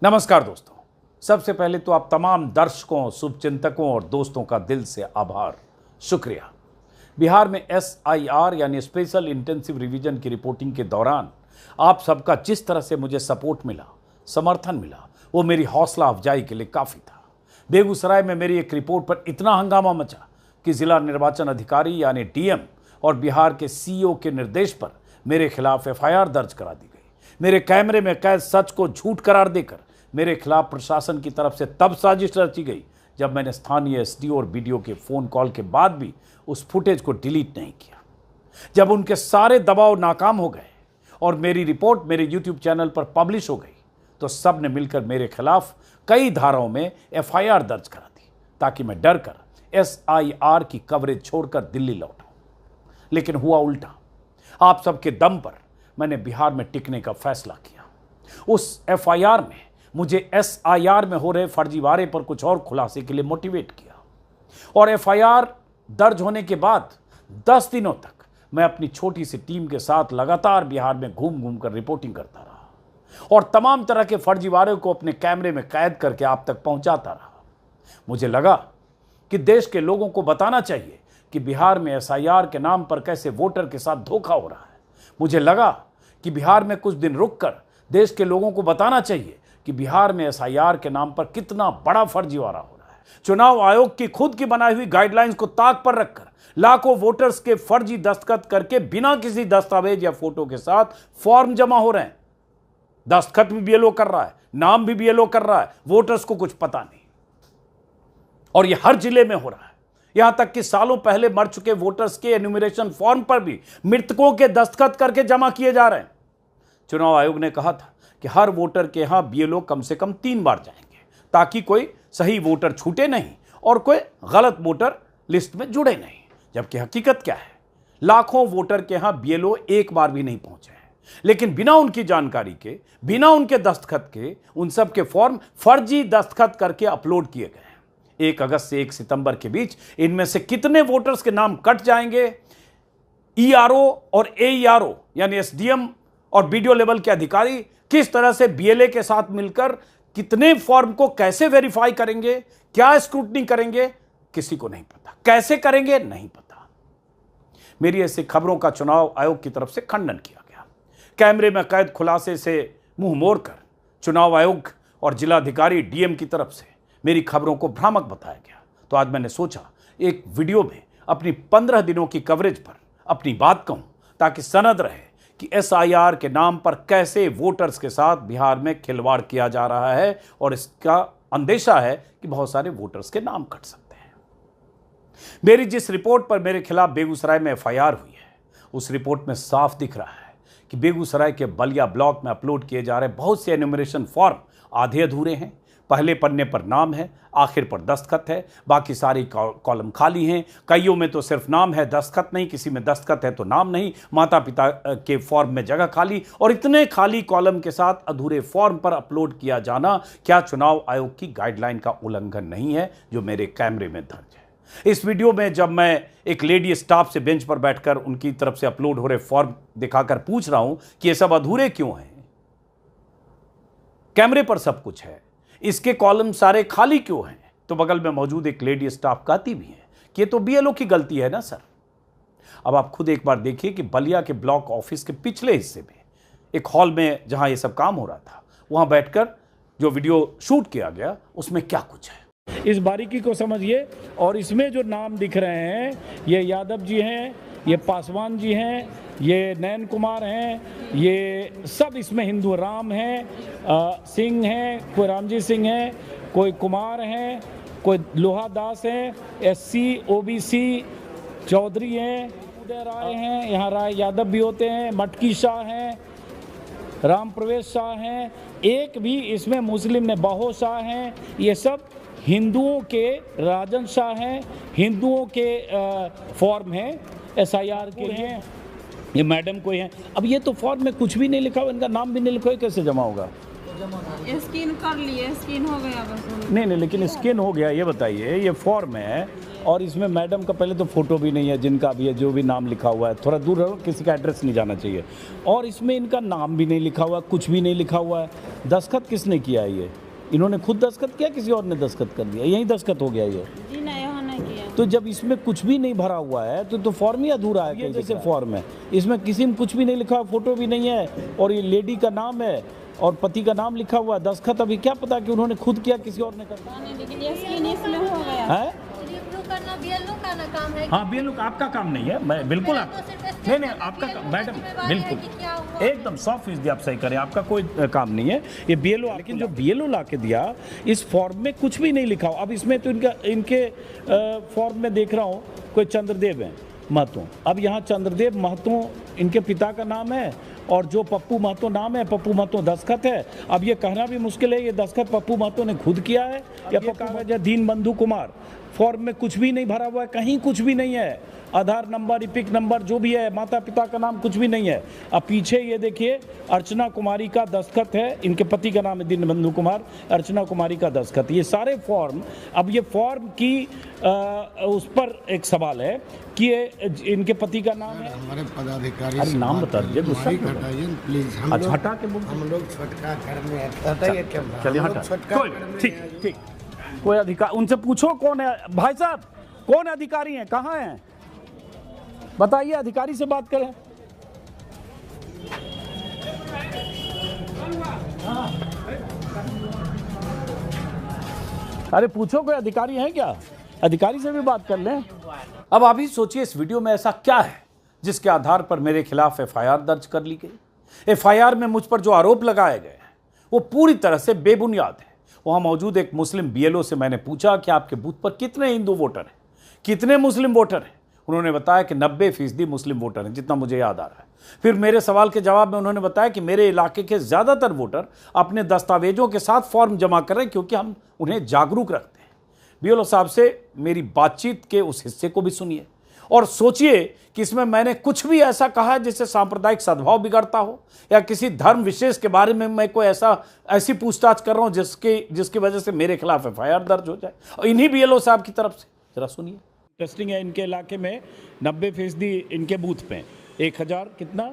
नमस्कार दोस्तों, सबसे पहले तो आप तमाम दर्शकों, शुभचिंतकों और दोस्तों का दिल से आभार, शुक्रिया। बिहार में SIR यानी स्पेशल इंटेंसिव रिवीजन की रिपोर्टिंग के दौरान आप सबका जिस तरह से मुझे सपोर्ट मिला, समर्थन मिला, वो मेरी हौसला अफजाई के लिए काफ़ी था। बेगूसराय में मेरी एक रिपोर्ट पर इतना हंगामा मचा कि जिला निर्वाचन अधिकारी यानी DM और बिहार के CEO के निर्देश पर मेरे खिलाफ FIR दर्ज करा दी गई। मेरे कैमरे में कैद सच को झूठ करार देकर मेरे खिलाफ प्रशासन की तरफ से तब साजिश रची गई जब मैंने स्थानीय SDO और BDO के फ़ोन कॉल के बाद भी उस फुटेज को डिलीट नहीं किया। जब उनके सारे दबाव नाकाम हो गए और मेरी रिपोर्ट मेरे YouTube चैनल पर पब्लिश हो गई तो सब ने मिलकर मेरे खिलाफ कई धाराओं में FIR दर्ज करा दी ताकि मैं डर कर SIR की कवरेज छोड़कर दिल्ली लौटा। लेकिन हुआ उल्टा। आप सबके दम पर मैंने बिहार में टिकने का फैसला किया। उस FIR में मुझे SIR में हो रहे फर्जीवाड़े पर कुछ और खुलासे के लिए मोटिवेट किया और FIR दर्ज होने के बाद 10 दिनों तक मैं अपनी छोटी सी टीम के साथ लगातार बिहार में घूम घूम कर रिपोर्टिंग करता रहा और तमाम तरह के फर्जीवाड़े को अपने कैमरे में कैद करके आप तक पहुंचाता रहा। मुझे लगा कि देश के लोगों को बताना चाहिए कि बिहार में SIR के नाम पर कैसे वोटर के साथ धोखा हो रहा है। मुझे लगा कि बिहार में कुछ दिन रुककर देश के लोगों को बताना चाहिए कि बिहार में SIR के नाम पर कितना बड़ा फर्जीवाड़ा हो रहा है। चुनाव आयोग की खुद की बनाई हुई गाइडलाइंस को ताक पर रखकर लाखों वोटर्स के फर्जी दस्तखत करके बिना किसी दस्तावेज या फोटो के साथ फॉर्म जमा हो रहे हैं। दस्तखत भी BLO कर रहा है, नाम भी BLO कर रहा है, वोटर्स को कुछ पता नहीं। और यह हर जिले में हो रहा है। यहां तक कि सालों पहले मर चुके वोटर्स के एन्यूमरेशन फॉर्म पर भी मृतकों के दस्तखत करके जमा किए जा रहे हैं। चुनाव आयोग ने कहा था कि हर वोटर के यहां BLO कम से कम 3 बार जाएंगे ताकि कोई सही वोटर छूटे नहीं और कोई गलत वोटर लिस्ट में जुड़े नहीं। जबकि हकीकत क्या है, लाखों वोटर के यहां BLO एक बार भी नहीं पहुंचे हैं, लेकिन बिना उनकी जानकारी के, बिना उनके दस्तखत के उन सब के फॉर्म फर्जी दस्तखत करके अपलोड किए गए हैं। 1 अगस्त से 1 सितंबर के बीच इनमें से कितने वोटर्स के नाम कट जाएंगे, ERO और AERO यानी SDM और BDO लेवल के अधिकारी किस तरह से BLA के साथ मिलकर कितने फॉर्म को कैसे वेरीफाई करेंगे, क्या स्क्रूटनी करेंगे, किसी को नहीं पता। कैसे करेंगे नहीं पता। मेरी ऐसी खबरों का चुनाव आयोग की तरफ से खंडन किया गया। कैमरे में कैद खुलासे से मुंह मोड़कर चुनाव आयोग और जिलाधिकारी DM की तरफ से मेरी खबरों को भ्रामक बताया गया। तो आज मैंने सोचा एक वीडियो में अपनी 15 दिनों की कवरेज पर अपनी बात कहूं ताकि सनद रहे कि SIR के नाम पर कैसे वोटर्स के साथ बिहार में खिलवाड़ किया जा रहा है और इसका अंदेशा है कि बहुत सारे वोटर्स के नाम कट सकते हैं। मेरी जिस रिपोर्ट पर मेरे खिलाफ बेगूसराय में FIR हुई है उस रिपोर्ट में साफ दिख रहा है कि बेगूसराय के बलिया ब्लॉक में अपलोड किए जा रहे बहुत से एन्यूमरेशन फॉर्म आधे अधूरे हैं। पहले पन्ने पर नाम है, आखिर पर दस्तखत है, बाकी सारी कॉलम खाली हैं। कईयों में तो सिर्फ नाम है, दस्तखत नहीं, किसी में दस्तखत है तो नाम नहीं, माता पिता के फॉर्म में जगह खाली। और इतने खाली कॉलम के साथ अधूरे फॉर्म पर अपलोड किया जाना क्या चुनाव आयोग की गाइडलाइन का उल्लंघन नहीं है जो मेरे कैमरे में दर्ज है। इस वीडियो में जब मैं एक लेडी स्टाफ से बेंच पर बैठकर उनकी तरफ से अपलोड हो रहे फॉर्म दिखाकर पूछ रहा हूं कि ये सब अधूरे क्यों हैं, कैमरे पर सब कुछ है, इसके कॉलम सारे खाली क्यों हैं, तो बगल में मौजूद एक लेडी स्टाफ कहती भी है कि ये तो BLO की गलती है ना सर। अब आप खुद एक बार देखिए कि बलिया के ब्लॉक ऑफिस के पिछले हिस्से में एक हॉल में जहां ये सब काम हो रहा था वहां बैठकर जो वीडियो शूट किया गया उसमें क्या कुछ है, इस बारीकी को समझिए। और इसमें जो नाम दिख रहे हैं ये यादव जी हैं, ये पासवान जी हैं, ये नयन कुमार हैं, ये सब इसमें हिंदू, राम हैं, सिंह हैं, कोई रामजी सिंह हैं, कोई कुमार हैं, कोई लोहा दास हैं, SC OBC चौधरी हैं, उदय राय हैं, यहाँ राय यादव भी होते हैं, मटकी शाह हैं, राम प्रवेश शाह हैं, एक भी इसमें मुस्लिम ने बहो शाह हैं। ये सब हिंदुओं के राजन शाह हैं, हिंदुओं के फॉर्म हैं, SIR के हैं, ये मैडम कोई हैं। अब ये तो फॉर्म में कुछ भी नहीं लिखा हुआ, इनका नाम भी नहीं लिखा हुआ, कैसे जमा होगा? स्कैन कर लिए, स्कैन हो गया बस। नहीं नहीं, लेकिन स्कैन हो गया, ये बताइए, ये फॉर्म है और इसमें मैडम का पहले तो फ़ोटो भी नहीं है, जिनका भी है, जो भी नाम लिखा हुआ है, थोड़ा दूर रहो, किसी का एड्रेस नहीं जाना चाहिए, और इसमें इनका नाम भी नहीं लिखा हुआ, कुछ भी नहीं लिखा हुआ है। दस्तखत किसने किया है? ये इन्होंने खुद दस्तखत किया, किसी और ने दस्तखत कर दिया? यही दस्तखत हो गया ये। जी नहीं, यहाँ नहीं किया। तो जब इसमें कुछ भी नहीं भरा हुआ है तो फॉर्म ही अधूरा है। ये जैसे फॉर्म है, इसमें किसी में कुछ भी नहीं लिखा, फोटो भी नहीं है, और ये लेडी का नाम है और पति का नाम लिखा हुआ है। दस्तखत अभी क्या पता कि उन्होंने खुद किया, किसी और ने कर दिया। नहीं, लेकिन ये स्कैन इसमें हो गया है। करना बीएलओ का ना काम है। हाँ, बीएलओ का आपका काम नहीं है, मैं बिल्कुल आप नहीं आपका मैडम बिल्कुल एकदम 100% आप सही करें, आपका कोई काम नहीं है ये बीएलओ। लेकिन जो बीएलओ ला के दिया, इस फॉर्म में कुछ भी नहीं लिखा हो। अब इसमें तो इनके फॉर्म में देख रहा हूँ कोई चंद्रदेव है महतो। अब यहाँ चंद्रदेव महतो इनके पिता का नाम है, और जो पप्पू महतो नाम है, पप्पू महतो दस्तखत है। अब ये कहना भी मुश्किल है ये दस्तखत पप्पू महतो ने खुद किया है या कागज है दीनबंधु कुमार। फॉर्म में कुछ भी नहीं भरा हुआ है, कहीं कुछ भी नहीं है, आधार नंबर, इपिक नंबर जो भी है, माता पिता का नाम कुछ भी नहीं है। अब पीछे ये देखिए अर्चना कुमारी का दस्तखत है, इनके पति का नाम है दीनबंधु कुमार, अर्चना कुमारी का दस्तखत, ये सारे फॉर्म। अब ये फॉर्म की उस पर एक सवाल है कि ये इनके पति का नाम है, हमारे पदाधिकारी। अरे नाम बता दीजिए, गुस्सा हटाइए प्लीज। अच्छा हटा के हम लोग छोटका घर में बताइए क्या चलिए हटा, कोई ठीक ठीक, कोई अधिकारी उनसे पूछो कौन है भाई साहब, कौन अधिकारी हैं, कहाँ हैं, बताइए, अधिकारी से बात करें। अरे पूछो कोई अधिकारी हैं क्या, अधिकारी से भी बात कर लें। अब आप ही सोचिए इस वीडियो में ऐसा क्या है जिसके आधार पर मेरे खिलाफ एफआईआर दर्ज कर ली गई। एफआईआर में मुझ पर जो आरोप लगाए गए हैं वो पूरी तरह से बेबुनियाद है। वहां मौजूद एक मुस्लिम बीएलओ से मैंने पूछा कि आपके बूथ पर कितने हिंदू वोटर हैं, कितने मुस्लिम वोटर हैं। उन्होंने बताया कि 90% मुस्लिम वोटर हैं, जितना मुझे याद आ रहा है। फिर मेरे सवाल के जवाब में उन्होंने बताया कि मेरे इलाके के ज़्यादातर वोटर अपने दस्तावेजों के साथ फॉर्म जमा कर रहे हैं क्योंकि हम उन्हें जागरूक रखते हैं। बीएलओ साहब से मेरी बातचीत के उस हिस्से को भी सुनिए और सोचिए कि इसमें मैंने कुछ भी ऐसा कहा है जिससे सांप्रदायिक सद्भाव बिगड़ता हो, या किसी धर्म विशेष के बारे में मैं कोई ऐसी पूछताछ कर रहा हूं जिसकी वजह से मेरे खिलाफ एफआईआर दर्ज हो जाए। और इन्हीं बीएलओ साहब की तरफ से जरा सुनिए। टेस्टिंग है इनके इलाके में 90% इनके बूथ पे 1000 कितना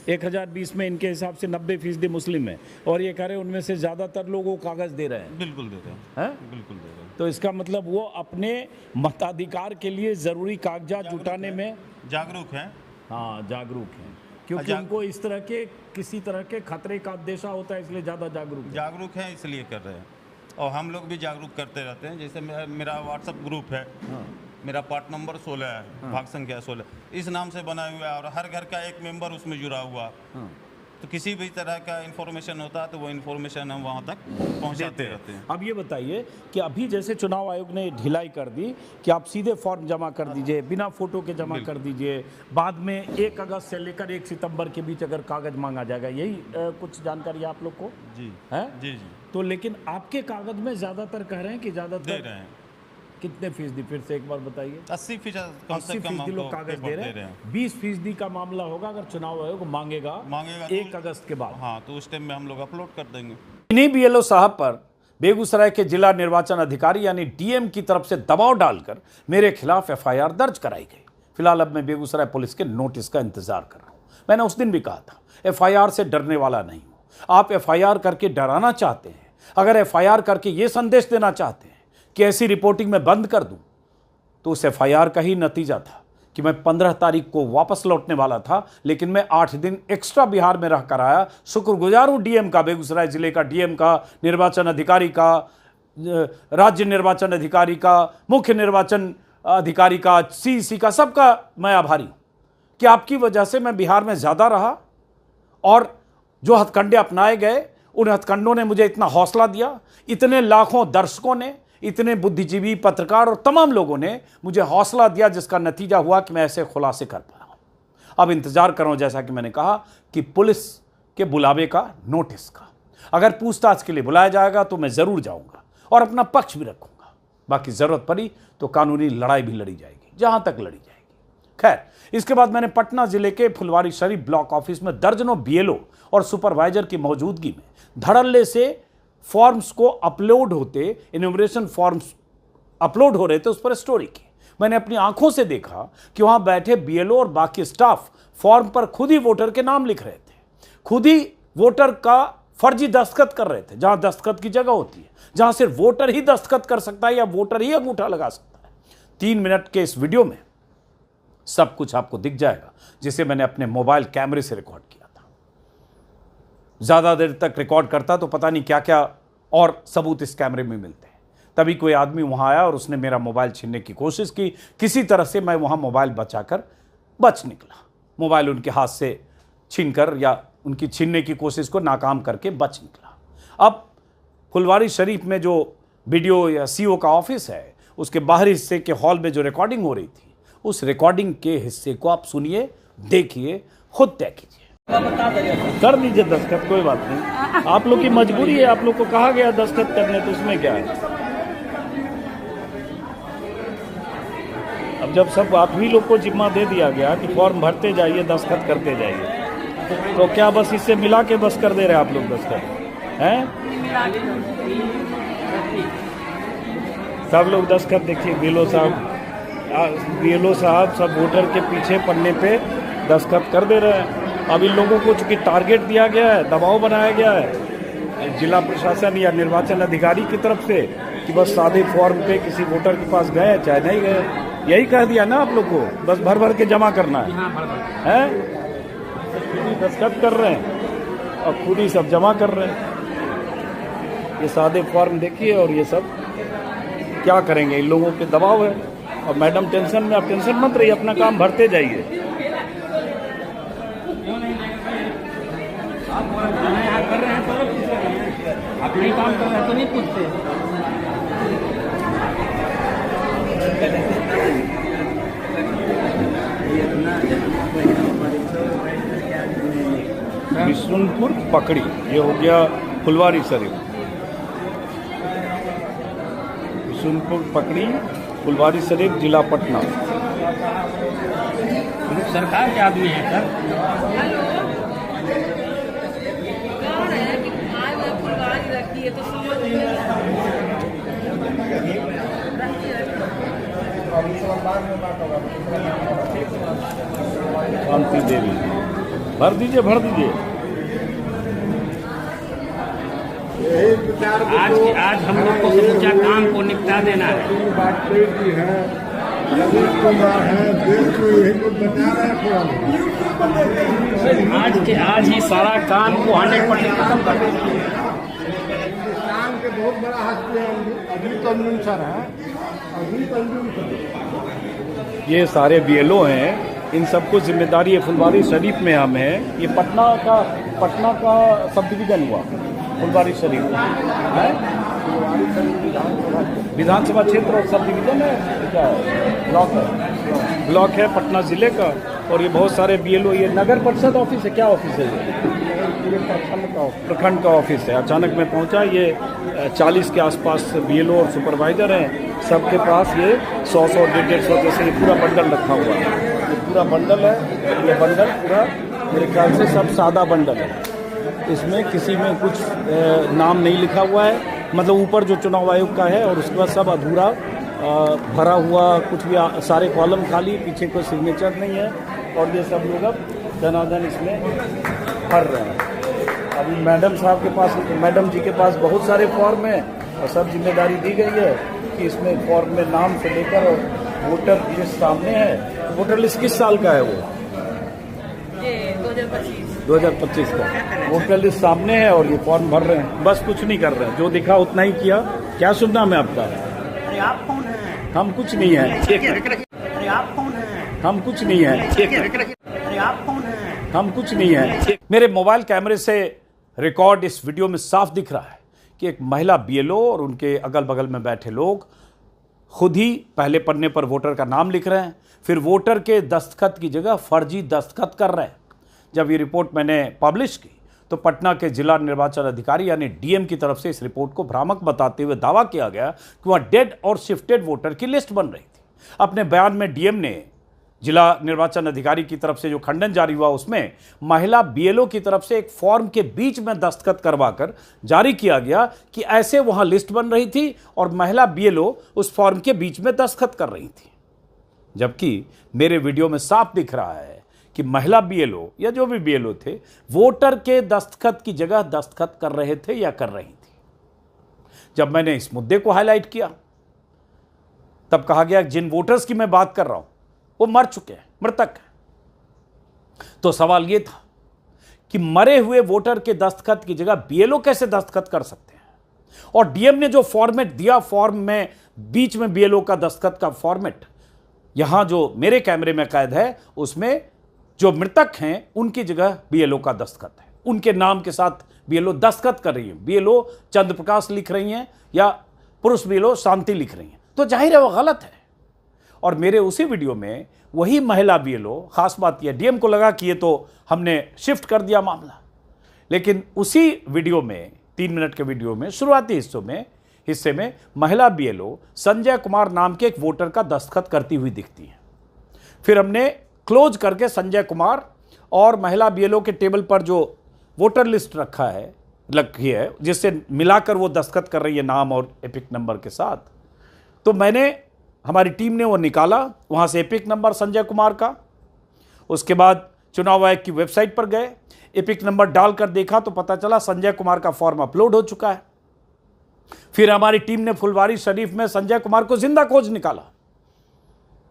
1020 में इनके हिसाब से 90% मुस्लिम है, और ये कह रहे हैं उनमें से ज़्यादातर लोग वो कागज़ दे रहे हैं। बिल्कुल दे रहे हैं, बिल्कुल दे रहे हैं। तो इसका मतलब वो अपने मताधिकार के लिए ज़रूरी कागजात जुटाने में जागरूक हैं। हाँ जागरूक हैं, क्योंकि उनको इस तरह के किसी तरह के खतरे का अंदेशा होता है, इसलिए ज़्यादा जागरूक हैं, इसलिए कर रहे हैं। और हम लोग भी जागरूक करते रहते हैं। जैसे मेरा व्हाट्सएप ग्रुप है, मेरा पार्ट नंबर 16 है, भाग संख्या 16 इस नाम से बना हुआ है, और हर घर का एक मेंबर उसमें जुड़ा हुआ। तो किसी भी तरह का इन्फॉर्मेशन होता है तो वो इन्फॉर्मेशन हम वहाँ तक पहुँचाते रहते हैं। अब ये बताइए कि अभी जैसे चुनाव आयोग ने ढिलाई कर दी कि आप सीधे फॉर्म जमा कर दीजिए, बिना फोटो के जमा कर दीजिए, बाद में 1 अगस्त से लेकर 1 सितंबर के बीच अगर कागज मांगा जाएगा, यही कुछ जानकारी आप लोग को जी है? जी। तो लेकिन आपके कागज में ज़्यादातर कह रहे हैं कि ज़्यादातर दे रहे हैं। कितने फीसदी, फिर से एक बार बताइए। 80% कम से कम लोग कागज दे रहे हैं। 20% का मामला होगा अगर चुनाव आयोग मांगेगा 1 अगस्त के बाद। हाँ, तो उस टाइम में हम लोग अपलोड कर देंगे। इन्हीं बीएलओ साहब पर बेगूसराय के जिला निर्वाचन अधिकारी यानी डीएम की तरफ से दबाव डालकर मेरे खिलाफ एफआईआर दर्ज कराई गई। फिलहाल अब मैं बेगूसराय पुलिस के नोटिस का इंतजार कर रहा हूं। मैंने उस दिन भी कहा था एफआईआर से डरने वाला नहीं हूं। आप एफआईआर करके डराना चाहते हैं, अगर एफआईआर करके ये संदेश देना चाहते हैं कि ऐसी रिपोर्टिंग मैं बंद कर दूं, तो उस एफआईआर का ही नतीजा था कि मैं 15 तारीख को वापस लौटने वाला था, लेकिन मैं 8 दिन एक्स्ट्रा बिहार में रहकर आया। शुक्रगुजार हूं डीएम का, बेगूसराय जिले का डीएम का, निर्वाचन अधिकारी का, राज्य निर्वाचन अधिकारी का, मुख्य निर्वाचन अधिकारी का, सीईसी का, सबका मैं आभारी हूं कि आपकी वजह से मैं बिहार में ज़्यादा रहा, और जो हथकंडे अपनाए गए उन हथकंडों ने मुझे इतना हौसला दिया। इतने लाखों दर्शकों ने, इतने बुद्धिजीवी, पत्रकार और तमाम लोगों ने मुझे हौसला दिया, जिसका नतीजा हुआ कि मैं ऐसे खुलासे कर पाया हूं। अब इंतजार कर रहा हूं, जैसा कि मैंने कहा, कि पुलिस के बुलावे का, नोटिस का। अगर पूछताछ के लिए बुलाया जाएगा तो मैं ज़रूर जाऊंगा और अपना पक्ष भी रखूंगा। बाकी ज़रूरत पड़ी तो कानूनी लड़ाई भी लड़ी जाएगी, जहां तक लड़ी जाएगी। खैर, इसके बाद मैंने पटना जिले के फुलवारी शरीफ ब्लॉक ऑफिस में दर्जनों बीएलओ और सुपरवाइजर की मौजूदगी में धड़ल्ले से फॉर्म्स को अपलोड होते, इन्यूमरेशन फॉर्म्स अपलोड हो रहे थे, उस पर स्टोरी की। मैंने अपनी आंखों से देखा कि वहां बैठे बीएलओ और बाकी स्टाफ फॉर्म पर खुद ही वोटर के नाम लिख रहे थे, खुद ही वोटर का फर्जी दस्तखत कर रहे थे, जहां दस्तखत की जगह होती है, जहां सिर्फ वोटर ही दस्तखत कर सकता है या वोटर ही अंगूठा लगा सकता है। 3 मिनट के इस वीडियो में सब कुछ आपको दिख जाएगा, जिसे मैंने अपने मोबाइल कैमरे से रिकॉर्ड किया था। ज्यादा देर तक रिकॉर्ड करता तो पता नहीं क्या क्या और सबूत इस कैमरे में मिलते हैं। तभी कोई आदमी वहां आया और उसने मेरा मोबाइल छीनने की कोशिश की। किसी तरह से मैं वहां मोबाइल बचाकर बच निकला। मोबाइल उनके हाथ से छीनकर या उनकी छीनने की कोशिश को नाकाम करके बच निकला। अब फुलवारी शरीफ में जो वीडियो या सीओ का ऑफिस है, उसके बाहरी हिस्से के हॉल में जो रिकॉर्डिंग हो रही थी, उस रिकॉर्डिंग के हिस्से को आप सुनिए, देखिए, खुद तय कीजिए। कर दीजिए दस्तखत, कोई बात नहीं, आप लोग की मजबूरी है, आप लोग को कहा गया दस्तखत करने, तो उसमें क्या है। अब जब सब आप ही लोग को जिम्मा दे दिया गया कि फॉर्म भरते जाइए, दस्तखत करते जाइए, तो क्या बस इससे मिला के बस कर दे रहे आप लोग दस्तखत हैं? सब लोग दस्तखत देखिए, बीएलओ साहब सब वोटर के पीछे पन्ने पे दस्तखत कर दे रहे हैं। अब इन लोगों को चूंकि टारगेट दिया गया है, दबाव बनाया गया है जिला प्रशासन या निर्वाचन अधिकारी की तरफ से कि बस सादे फॉर्म पे किसी वोटर के पास गए चाहे नहीं गए, यही कह दिया ना आप लोग को, बस भर भर के जमा करना है। दस्तखत कर रहे हैं और खुद ही सब जमा कर रहे हैं। ये सादे फॉर्म देखिए और ये सब क्या करेंगे, इन लोगों पे दबाव है। और मैडम टेंशन में, आप टेंशन मत रहिए, अपना काम भरते जाइए। अपना ही काम कर रहे हैं तो नहीं पूछते। बिशुनपुर पकड़ी, ये हो गया फुलवारी शरीफ। बिशुनपुर पकड़ी, फुलवारी शरीफ, जिला पटना। सरकार के आदमी है सर। शांति देवी, भर दीजिए, भर दीजिए। आज हम लोग को समूचा काम को निपटा देना है। वाजपेयी जी हैं, रवीश कुमार हैं, देश को यही कुछ बता रहे हैं। आज ही सारा काम को 100% खत्म कर देना। हिंदुस्तान के बहुत बड़ा हस्ती है अजीत अंजुम सर हैं, अजीत अंजुम सर। ये सारे बीएलओ हैं, इन सबको जिम्मेदारी है। फुलवारी शरीफ में हम हैं, ये पटना का सब डिवीजन हुआ फुलवारी शरीफ है, विधानसभा क्षेत्र और सब डिवीजन है, क्या है, ब्लॉक है पटना जिले का। और ये बहुत सारे बीएलओ, ये नगर परिषद ऑफिस है, क्या ऑफिस है ये प्रखंड का ऑफिस है। अचानक मैं पहुंचा, ये 40 के आसपास बीएलओ और सुपरवाइजर हैं, सबके पास ये 100 150 जैसे ये पूरा बंडल रखा हुआ है। ये पूरा बंडल है, ये बंडल पूरा मेरे ख्याल से सब सादा बंडल है, इसमें किसी में कुछ नाम नहीं लिखा हुआ है, मतलब ऊपर जो चुनाव आयोग का है और उसके बाद सब अधूरा भरा हुआ, कुछ भी सारे कॉलम खाली, पीछे कोई सिग्नेचर नहीं है। और ये सब लोग अब धनाधन इसमें भर रहे हैं। अभी मैडम साहब के पास, मैडम जी के पास बहुत सारे फॉर्म हैं और सब जिम्मेदारी दी गई है कि इसमें फॉर्म में नाम से लेकर और वोटर लिस्ट सामने है। वोटर लिस्ट किस साल का है वो? 2025 का वोटर लिस्ट सामने है और ये फॉर्म भर रहे हैं, बस कुछ नहीं कर रहे हैं, जो दिखा उतना ही किया। क्या सुनना मैं आपका? अरे आप कौन हैं? हम कुछ नहीं है। अरे आप कौन हैं? हम कुछ नहीं है। अरे आप कौन हैं? हम कुछ नहीं है। मेरे मोबाइल कैमरे से रिकॉर्ड इस वीडियो में साफ दिख रहा है कि एक महिला बीएलओ और उनके अगल बगल में बैठे लोग खुद ही पहले पन्ने पर वोटर का नाम लिख रहे हैं, फिर वोटर के दस्तखत की जगह फर्जी दस्तखत कर रहे हैं। जब ये रिपोर्ट मैंने पब्लिश की तो पटना के जिला निर्वाचन अधिकारी यानी डीएम की तरफ से इस रिपोर्ट को भ्रामक बताते हुए दावा किया गया कि वह डेड और शिफ्टेड वोटर की लिस्ट बन रही थी। अपने बयान में डीएम ने जिला निर्वाचन अधिकारी की तरफ से जो खंडन जारी हुआ उसमें महिला बीएलओ की तरफ से एक फॉर्म के बीच में दस्तखत करवाकर जारी किया गया कि ऐसे वहां लिस्ट बन रही थी और महिला बीएलओ उस फॉर्म के बीच में दस्तखत कर रही थी। जबकि मेरे वीडियो में साफ दिख रहा है कि महिला बीएलओ या जो भी बीएलओ थे वोटर के दस्तखत की जगह दस्तखत कर रहे थे या कर रही थी। जब मैंने इस मुद्दे को हाईलाइट किया तब कहा गया जिन वोटर्स की मैं बात कर रहा हूं वो मर चुके हैं, मृतक हैं। तो सवाल यह था कि मरे हुए वोटर के दस्तखत की जगह बीएलओ कैसे दस्तखत कर सकते हैं? और डीएम ने जो फॉर्मेट दिया, फॉर्म में बीच में बीएलओ का दस्तखत का फॉर्मेट, यहां जो मेरे कैमरे में कैद है उसमें जो मृतक हैं उनकी जगह बीएलओ का दस्तखत है, उनके नाम के साथ बीएलओ दस्तखत कर रही है। बीएलओ चंद्रप्रकाश लिख रही हैं या पुरुष बीएलओ शांति लिख रही हैं, तो जाहिर है वो गलत है। और मेरे उसी वीडियो में वही महिला बीएलओ, खास बात यह डीएम को लगा कि ये तो हमने शिफ्ट कर दिया मामला, लेकिन उसी वीडियो में 3 मिनट के वीडियो में शुरुआती हिस्से में महिला बीएलओ संजय कुमार नाम के एक वोटर का दस्तखत करती हुई दिखती है। फिर हमने क्लोज करके संजय कुमार और महिला बीएलओ के टेबल पर जो वोटर लिस्ट रखी है जिससे मिलाकर वो दस्तखत कर रही है नाम और एपिक नंबर के साथ, तो हमारी टीम ने वो निकाला वहाँ से एपिक नंबर संजय कुमार का। उसके बाद चुनाव आयोग की वेबसाइट पर गए, एपिक नंबर डालकर देखा तो पता चला संजय कुमार का फॉर्म अपलोड हो चुका है। फिर हमारी टीम ने फुलवारी शरीफ में संजय कुमार को जिंदा खोज निकाला।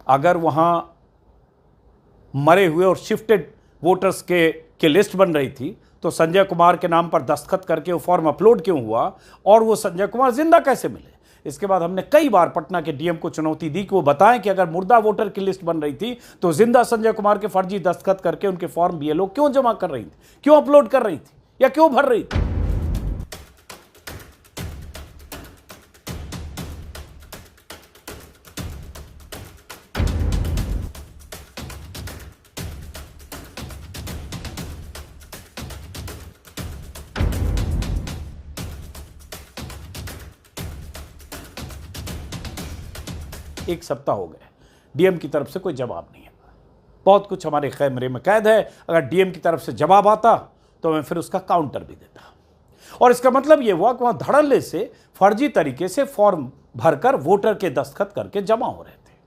अगर वहाँ मरे हुए और शिफ्टेड वोटर्स के लिस्ट बन रही थी तो संजय कुमार के नाम पर दस्तखत करके वो फॉर्म अपलोड क्यों हुआ और वो संजय कुमार जिंदा कैसे मिले? इसके बाद हमने कई बार पटना के डीएम को चुनौती दी कि वो बताएं कि अगर मुर्दा वोटर की लिस्ट बन रही थी तो जिंदा संजय कुमार के फर्जी दस्तखत करके उनके फॉर्म बीएलओ क्यों जमा कर रही थी, क्यों अपलोड कर रही थी या क्यों भर रही थी? एक सप्ताह हो गए, डीएम की तरफ से कोई जवाब नहीं है। बहुत कुछ हमारे कैमरे में कैद है। अगर डीएम की तरफ से जवाब आता तो मैं फिर उसका काउंटर भी देता। और इसका मतलब यह हुआ कि वहां धड़ल्ले से फर्जी तरीके से फॉर्म भरकर वोटर के दस्तखत करके जमा हो रहे थे,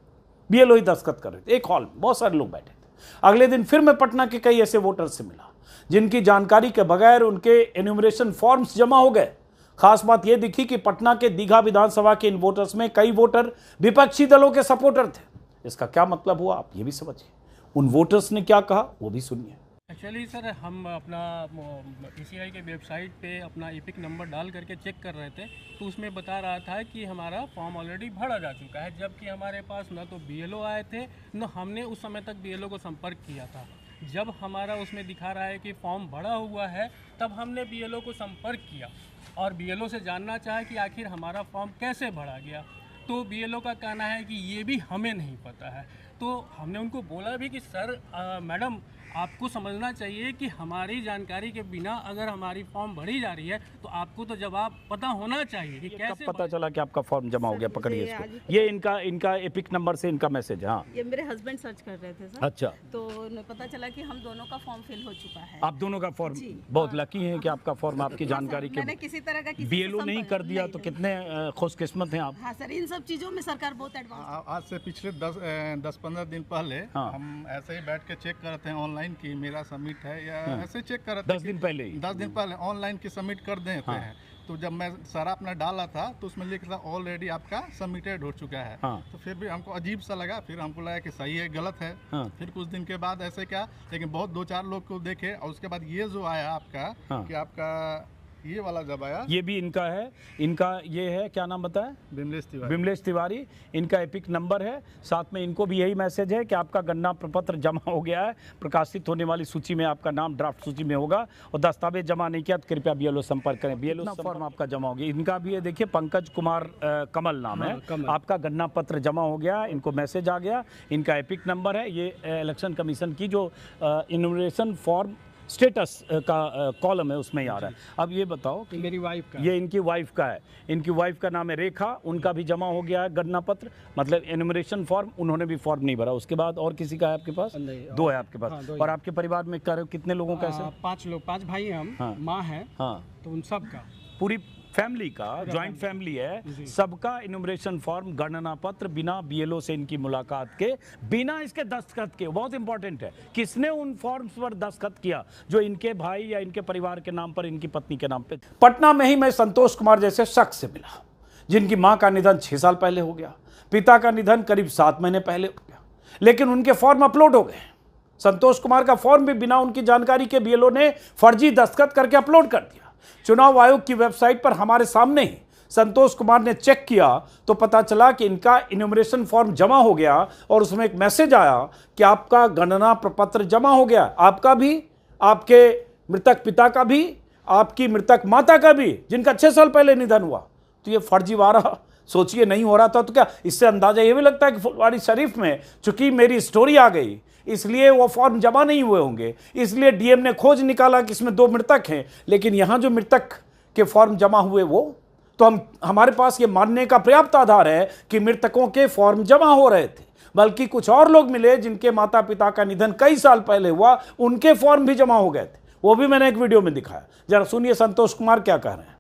बीएलओ ही दस्तखत कर रहे थे। एक हॉल में बहुत सारे लोग बैठे थे। अगले दिन फिर मैं पटना के कई ऐसे वोटर से मिला जिनकी जानकारी के बगैर उनके एन्यूमरेशन फॉर्म्स जमा हो गए। खास बात यह दिखी कि पटना के दीघा विधानसभा के इन वोटर्स में कई वोटर विपक्षी दलों के सपोर्टर थे। इसका क्या मतलब हुआ आप ये भी समझिए। उन वोटर्स ने क्या कहा वो भी सुनिए। एक्चुअली सर हम अपना ईसीआई के वेबसाइट पे अपना एपिक नंबर डाल करके चेक कर रहे थे तो उसमें बता रहा था कि हमारा फॉर्म ऑलरेडी भरा जा चुका है, जबकि हमारे पास न तो बीएलओ आए थे न हमने उस समय तक बीएलओ को संपर्क किया था। जब हमारा उसमें दिखा रहा है कि फॉर्म भरा हुआ है तब हमने बीएलओ को संपर्क किया और बीएलओ से जानना चाहा कि आखिर हमारा फॉर्म कैसे भरा गया। तो बीएलओ का कहना है कि ये भी हमें नहीं पता है। तो हमने उनको बोला भी कि सर मैडम आपको समझना चाहिए कि हमारी जानकारी के बिना अगर हमारी फॉर्म भरी जा रही है तो आपको तो जवाब पता होना चाहिए कि कैसे पता चला कि आपका फॉर्म जमा हो गया। पकड़िए इसको, ये इनका एपिक नंबर से इनका मैसेज। हाँ, ये मेरे हस्बैंड सर्च कर रहे थे सर। अच्छा, तो उन्हें पता चला कि हम दोनों का फॉर्म फिल हो चुका है। आप दोनों का फॉर्म, बहुत लकी हैं कि आपका फॉर्म आपकी जानकारी के मैंने किसी तरह का बीएलओ नहीं कर दिया तो कितने खुशकिस्मत हैं आप। हाँ सर, इन सब चीजों में सरकार बहुत एडवांस। आज से पिछले 10-15 दिन पहले हम ऐसे ही बैठ के चेक कर रहे थे ऑनलाइन कि मेरा सबमिट है या ऐसे चेक कर रहे थे। 10 दिन पहले ऑनलाइन की सबमिट कर देते हैं। तो जब मैं सारा अपना डाला था तो उसमें लिखा था ऑलरेडी आपका सबमिटेड हो चुका है। तो फिर भी हमको अजीब सा लगा, फिर हमको लगा कि सही है गलत है। फिर कुछ दिन के बाद ऐसे क्या, लेकिन बहुत 2-4 लोग को देखे और उसके बाद ये जो आया आपका कि आपका ये वाला जब आया, ये भी इनका है, इनका ये है, क्या नाम बताया, बिमलेश तिवारी। इनका एपिक नंबर है। साथ में इनको भी यही मैसेज है कि आपका गणना प्रपत्र जमा हो गया है, प्रकाशित होने वाली सूची में आपका नाम ड्राफ्ट सूची में होगा और दस्तावेज जमा नहीं किया तो कृपया बीएलओ संपर्क करें। बीएलओ फॉर्म आपका जमा हो गया। इनका भी है, देखिए पंकज कुमार कमल नाम है, आपका गणना पत्र जमा हो गया, इनको मैसेज आ गया। इनका एपिक नंबर है। ये इलेक्शन कमीशन की जो इन्यूमरेशन फॉर्म स्टेटस का कॉलम है उसमें ही आ रहा है। अब ये बताओ कि मेरी वाइफ का ये इनकी वाइफ का है, इनकी वाइफ का नाम है रेखा, उनका भी जमा हो गया है गणना पत्र, मतलब एनुमरेशन फॉर्म, उन्होंने भी फॉर्म नहीं भरा। उसके बाद और किसी का है आपके पास? दो है आपके पास। हाँ, दो ही। और आपके परिवार में कितने लोगों का ऐसे? 5 लोग, 5 भाई हैं हम। हाँ। माँ है, हाँ, तो उन सब का पूरी फैमिली का, जॉइंट फैमिली है, सबका इनुमरेशन फॉर्म, गणना पत्र, बिना बीएलओ से इनकी मुलाकात के, बिना इसके दस्तखत के। बहुत इंपॉर्टेंट है, किसने उन फॉर्म्स पर दस्तखत किया जो इनके भाई या इनके परिवार के नाम पर, इनकी पत्नी के नाम पे। पटना में ही मैं संतोष कुमार जैसे शख्स से मिला जिनकी मां का निधन 6 साल पहले हो गया, पिता का निधन करीब 7 महीने पहले हो गया, लेकिन उनके फॉर्म अपलोड हो गए। संतोष कुमार का फॉर्म भी बिना उनकी जानकारी के बीएलओ ने फर्जी दस्तखत करके अपलोड कर दिया। चुनाव आयोग की वेबसाइट पर हमारे सामने ही संतोष कुमार ने चेक किया तो पता चला कि इनका इन्यूमरेशन फॉर्म जमा हो गया और उसमें एक मैसेज आया कि आपका गणना प्रपत्र जमा हो गया, आपका भी, आपके मृतक पिता का भी, आपकी मृतक माता का भी, जिनका 6 साल पहले निधन हुआ। तो ये फर्जीवाड़ा सोचिए नहीं हो रहा था तो क्या, इससे अंदाजा ये भी लगता है कि फुलवारी शरीफ में चूंकि मेरी स्टोरी आ गई इसलिए वो फॉर्म जमा नहीं हुए होंगे, इसलिए डीएम ने खोज निकाला कि इसमें 2 मृतक हैं, लेकिन यहाँ जो मृतक के फॉर्म जमा हुए वो तो हमारे पास ये मानने का पर्याप्त आधार है कि मृतकों के फॉर्म जमा हो रहे थे, बल्कि कुछ और लोग मिले जिनके माता पिता का निधन कई साल पहले हुआ, उनके फॉर्म भी जमा हो गए थे। वो भी मैंने एक वीडियो में दिखाया, जरा सुनिए संतोष कुमार क्या कह रहे हैं।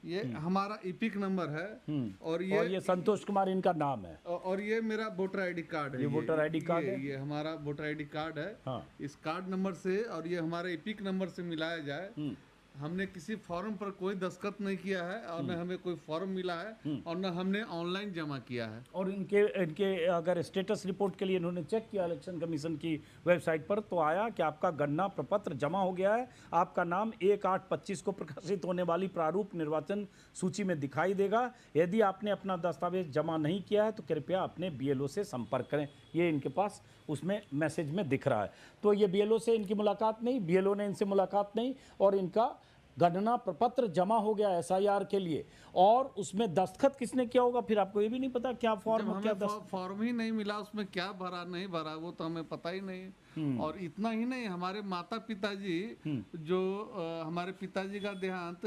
ये हमारा इपिक नंबर है और ये संतोष कुमार इनका नाम है, और ये मेरा वोटर आईडी कार्ड है। ये वोटर आईडी कार्ड है, ये हमारा वोटर आईडी कार्ड है। हाँ। इस कार्ड नंबर से और ये हमारे इपिक नंबर से मिलाया जाए। हमने किसी फॉर्म पर कोई दस्तखत नहीं किया है और न हमें कोई फॉर्म मिला है और न हमने ऑनलाइन जमा किया है। और इनके अगर स्टेटस रिपोर्ट के लिए इन्होंने चेक किया इलेक्शन कमीशन की वेबसाइट पर तो आया कि आपका गणना प्रपत्र जमा हो गया है, आपका नाम 1/8/25 को प्रकाशित होने वाली प्रारूप निर्वाचन सूची में दिखाई देगा। यदि आपने अपना दस्तावेज जमा नहीं किया है तो कृपया अपने बीएलओ से संपर्क करें। ये इनके पास उसमें मैसेज में दिख रहा है। तो ये बीएलओ से इनकी मुलाकात नहीं, बीएलओ ने इनसे मुलाकात नहीं, और इनका गणना प्रपत्र जमा हो गया एसआईआर के लिए, और उसमें दस्तखत किसने किया होगा फिर आपको ये भी नहीं पता क्या फॉर्म, क्या फॉर्म ही नहीं मिला, उसमें क्या भरा नहीं भरा वो तो हमें पता ही नहीं। और इतना ही नहीं, हमारे माता पिताजी जो हमारे पिताजी का देहांत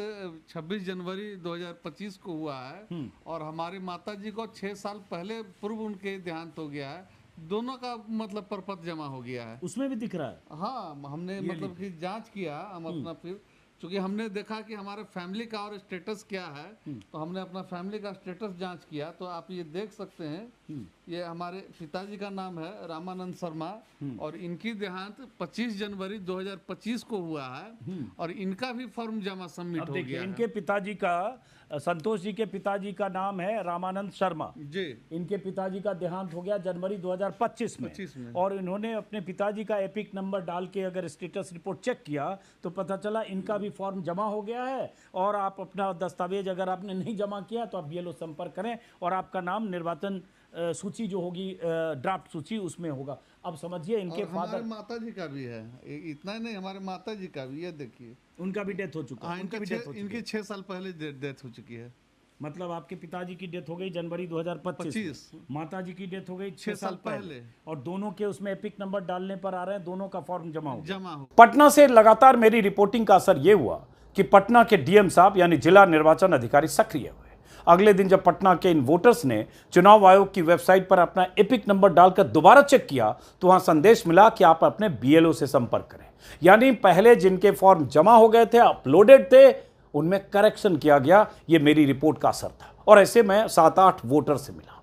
26 जनवरी 2025 को हुआ है और हमारे माता जी को 6 साल पहले पूर्व उनके देहांत हो गया है। दोनों का मतलब प्रपत्र जमा हो गया है, उसमें भी दिख रहा है। हाँ, हमने मतलब कि जांच किया हम अपना, फिर क्योंकि हमने देखा कि हमारे फैमिली का और स्टेटस क्या है तो हमने अपना फैमिली का स्टेटस जांच किया। तो आप ये देख सकते हैं, ये हमारे पिताजी का नाम है रामानंद शर्मा और इनकी देहांत 25 जनवरी 2025 को हुआ है और इनका भी फॉर्म जमा सबमिट हो गया है। इनके पिताजी का, संतोष जी के पिताजी का नाम है रामानंद शर्मा जी। इनके पिताजी का देहांत हो गया जनवरी 2025 में और इन्होंने अपने पिताजी का एपिक नंबर डाल के अगर स्टेटस रिपोर्ट चेक किया तो पता चला इनका भी फॉर्म जमा हो गया है। और आप अपना दस्तावेज अगर आपने नहीं जमा किया तो आप बीएलओ संपर्क करें और आपका नाम निर्वाचन सूची जो होगी, ड्राफ्ट सूची, उसमें होगा। अब समझिए इनके फादर, माता जी का भी है, इतना ही नहीं, हमारे माता जी का भी, ये देखिए उनका भी डेथ हो चुका है। इनकी 6 साल पहले डेथ हो चुकी है। मतलब आपके पिताजी की डेथ हो गई जनवरी 2025, माता जी की डेथ हो गई 6 साल पहले, और दोनों के उसमें एपिक नंबर डालने पर आ रहे हैं, दोनों का फॉर्म जमा हो। पटना से लगातार मेरी रिपोर्टिंग का असर यह हुआ कि पटना के डीएम साहब यानी जिला निर्वाचन अधिकारी सक्रिय हुए। अगले दिन जब पटना के इन वोटर्स ने चुनाव आयोग की वेबसाइट पर अपना एपिक नंबर डालकर दोबारा चेक किया तो वहां संदेश मिला कि आप अपने बीएलओ से संपर्क करें। यानी पहले जिनके फॉर्म जमा हो गए थे, अपलोडेड थे, उनमें करेक्शन किया गया। ये मेरी रिपोर्ट का असर था और ऐसे मैं 7-8 वोटर से मिला।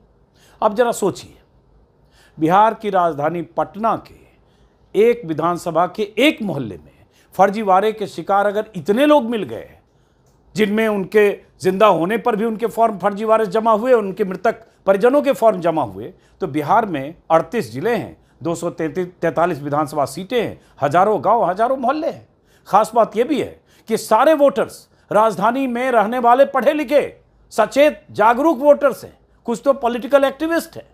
अब जरा सोचिए, बिहार की राजधानी पटना के एक विधानसभा के एक मोहल्ले में फर्जीवाड़े के शिकार अगर इतने लोग मिल गए जिनमें उनके जिंदा होने पर भी उनके फॉर्म फर्जीवाड़े जमा हुए, उनके मृतक परिजनों के फॉर्म जमा हुए, तो बिहार में 38 जिले हैं, 243 विधानसभा सीटें हैं, हजारों गांव, हजारों मोहल्ले हैं। खास बात यह भी है कि सारे वोटर्स राजधानी में रहने वाले पढ़े लिखे सचेत जागरूक वोटर्स हैं, कुछ तो पॉलिटिकल एक्टिविस्ट हैं।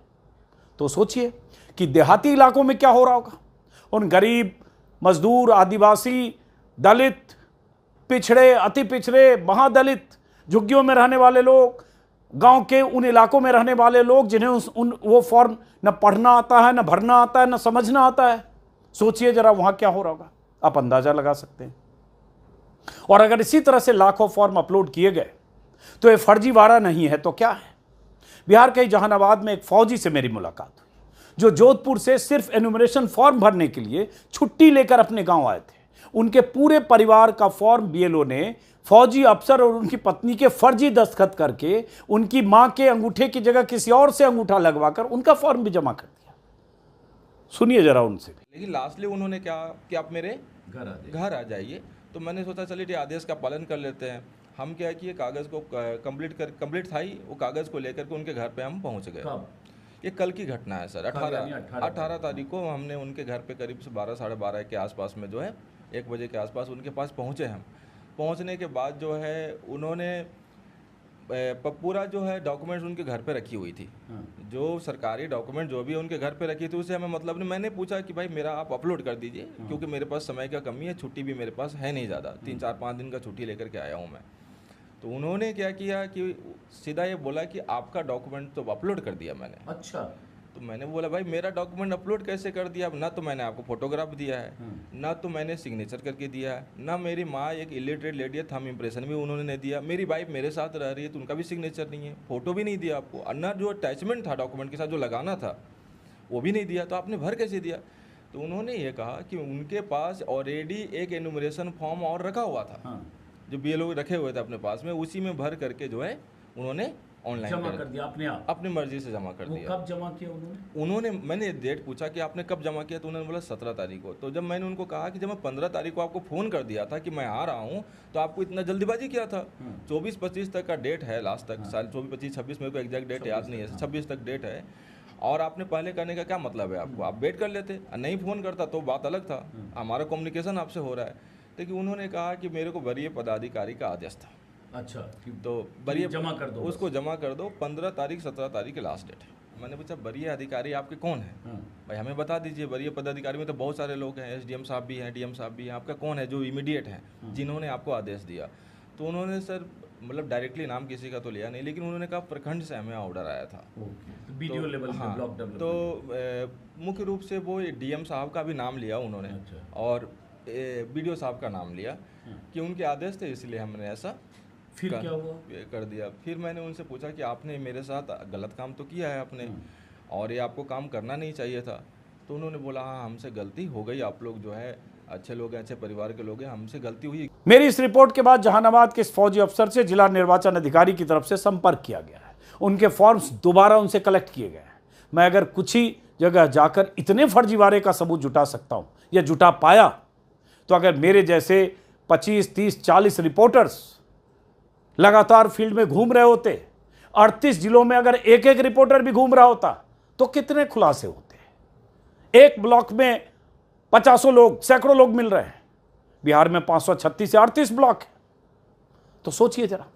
तो सोचिए कि देहाती इलाकों में क्या हो रहा होगा। उन गरीब, मजदूर, आदिवासी, दलित, पिछड़े, अति पिछड़े, महादलित, झुग्गियों में रहने वाले लोग, गांव के उन इलाकों में रहने वाले लोग जिन्हें वो फॉर्म न पढ़ना आता है, न भरना आता है, न समझना आता है। सोचिए जरा वहां क्या हो रहा होगा। आप अंदाजा लगा सकते हैं। और अगर इसी तरह से लाखों फॉर्म अपलोड किए गए तो ये फर्जीवाड़ा नहीं है तो क्या है। बिहार के जहानाबाद में एक फौजी से मेरी मुलाकात हुई जो जोधपुर से सिर्फ एनुमरेशन फॉर्म भरने के लिए छुट्टी लेकर अपने गांव आए थे। उनके पूरे परिवार का फॉर्म बीएलओ ने फौजी अफसर और उनकी पत्नी के फर्जी दस्तखत करके उनकी मां के अंगूठे की जगह किसी और से अंगूठा लगवाकर उनका फॉर्म भी जमा कर दिया। सुनिए जरा उनसे भी। लेकिन लास्टली उन्होंने क्या कि आप मेरे घर आ जाइए। तो मैंने सोचा चलिए आदेश का पालन कर लेते हैं। हम क्या है कि ये कागज़ को कंप्लीट था ही, वो कागज़ को लेकर के उनके घर पे हम पहुंच गए। ये कल की घटना है सर। 18 तारीख को हमने उनके घर पे करीब से 12 साढ़े 12 के आसपास में जो है 1 बजे के आसपास उनके पास पहुंचे हम। पहुंचने के बाद जो है उन्होंने पूरा जो है डॉक्यूमेंट्स उनके घर पे रखी हुई थी। जो सरकारी डॉक्यूमेंट जो भी उनके घर पे रखी थी उससे हमें मतलब नहीं। मैंने पूछा कि भाई मेरा आप अपलोड कर दीजिए क्योंकि मेरे पास समय का कमी है, छुट्टी भी मेरे पास है नहीं ज़्यादा, 3-4-5 दिन का छुट्टी लेकर के आया हूँ मैं। तो उन्होंने क्या किया कि सीधा ये बोला कि आपका डॉक्यूमेंट तो अपलोड कर दिया मैंने। अच्छा। तो मैंने बोला भाई मेरा डॉक्यूमेंट अपलोड कैसे कर दिया? ना तो मैंने आपको फोटोग्राफ दिया है, ना तो मैंने सिग्नेचर करके दिया है, ना मेरी माँ एक इलिटरेट लेडी है, थंब इम्प्रेशन भी उन्होंने नहीं दिया, मेरी वाइफ मेरे साथ रह रही है तो उनका भी सिग्नेचर नहीं है, फोटो भी नहीं दिया आपको, और ना जो अटैचमेंट था डॉक्यूमेंट के साथ जो लगाना था वो भी नहीं दिया। तो आपने भर कैसे दिया? तो उन्होंने ये कहा कि उनके पास ऑलरेडी एक एनुमरेशन फॉर्म और रखा हुआ था जो बीएलओ रखे हुए थे अपने पास में, उसी में भर करके जो है उन्होंने ऑनलाइन जमा कर दिया अपने आप, अपनी मर्जी से जमा कर दिया। कब जमा किया उन्होंने? मैंने डेट पूछा कि आपने कब जमा किया तो उन्होंने बोला 17 तारीख को। तो जब मैंने उनको कहा कि जब मैं 15 तारीख को आपको फ़ोन कर दिया था कि मैं आ रहा हूँ तो आपको इतना जल्दीबाजी किया था। 24-25 तक का डेट है लास्ट तक, साल 24-25-26 मेरे को एग्जैक्ट डेट याद नहीं है, 26 तक डेट है। और आपने पहले करने का क्या मतलब है आपको? आप वेट कर लेते, नहीं फ़ोन करता तो बात अलग था, हमारा कम्युनिकेशन आपसे हो रहा है। लेकिन उन्होंने कहा कि मेरे को वरीय पदाधिकारी का आदेश था। अच्छा। तो वरीय जमा कर दो, उसको जमा कर दो। 15 तारीख 17 तारीख की लास्ट डेट है। मैंने पूछा वरीय अधिकारी आपके कौन है? भाई हमें बता दीजिए। वरीय पदाधिकारी में तो बहुत सारे लोग हैं, एसडीएम साहब भी हैं, डीएम साहब भी हैं, आपका कौन है जो इमीडिएट है जिन्होंने आपको आदेश दिया? तो उन्होंने सर मतलब डायरेक्टली नाम किसी का तो लिया नहीं, लेकिन उन्होंने कहा प्रखंड से हमें ऑर्डर आया था। वीडियो लेवल पे ब्लॉक डेवलपमेंट। तो मुख्य रूप से वो डीएम साहब का भी नाम लिया उन्होंने और बीडीओ साहब का नाम लिया कि उनके आदेश थे, इसलिए हमने ऐसा फिर क्या हुआ? कर दिया। फिर मैंने उनसे पूछा कि आपने मेरे साथ गलत काम तो किया है आपने, और ये आपको काम करना नहीं चाहिए था। तो उन्होंने बोला हाँ हमसे गलती हो गई, आप लोग जो है अच्छे लोग हैं, अच्छे परिवार के लोग हैं, हमसे गलती हुई। मेरी इस रिपोर्ट के बाद जहानाबाद के इस फौजी अफसर से जिला निर्वाचन अधिकारी की तरफ से संपर्क किया गया है। उनके फॉर्म्स दोबारा उनसे कलेक्ट किए गए हैं। मैं अगर कुछ ही जगह जाकर इतने फर्जीवाड़े का सबूत जुटा सकता हूं या जुटा पाया तो अगर मेरे जैसे 25, 30, 40 रिपोर्टर्स लगातार फील्ड में घूम रहे होते, 38 जिलों में अगर एक एक रिपोर्टर भी घूम रहा होता तो कितने खुलासे होते। एक ब्लॉक में 50 लोग, सैकड़ों लोग मिल रहे हैं। बिहार में 536 से 38 ब्लॉक है, तो सोचिए जरा।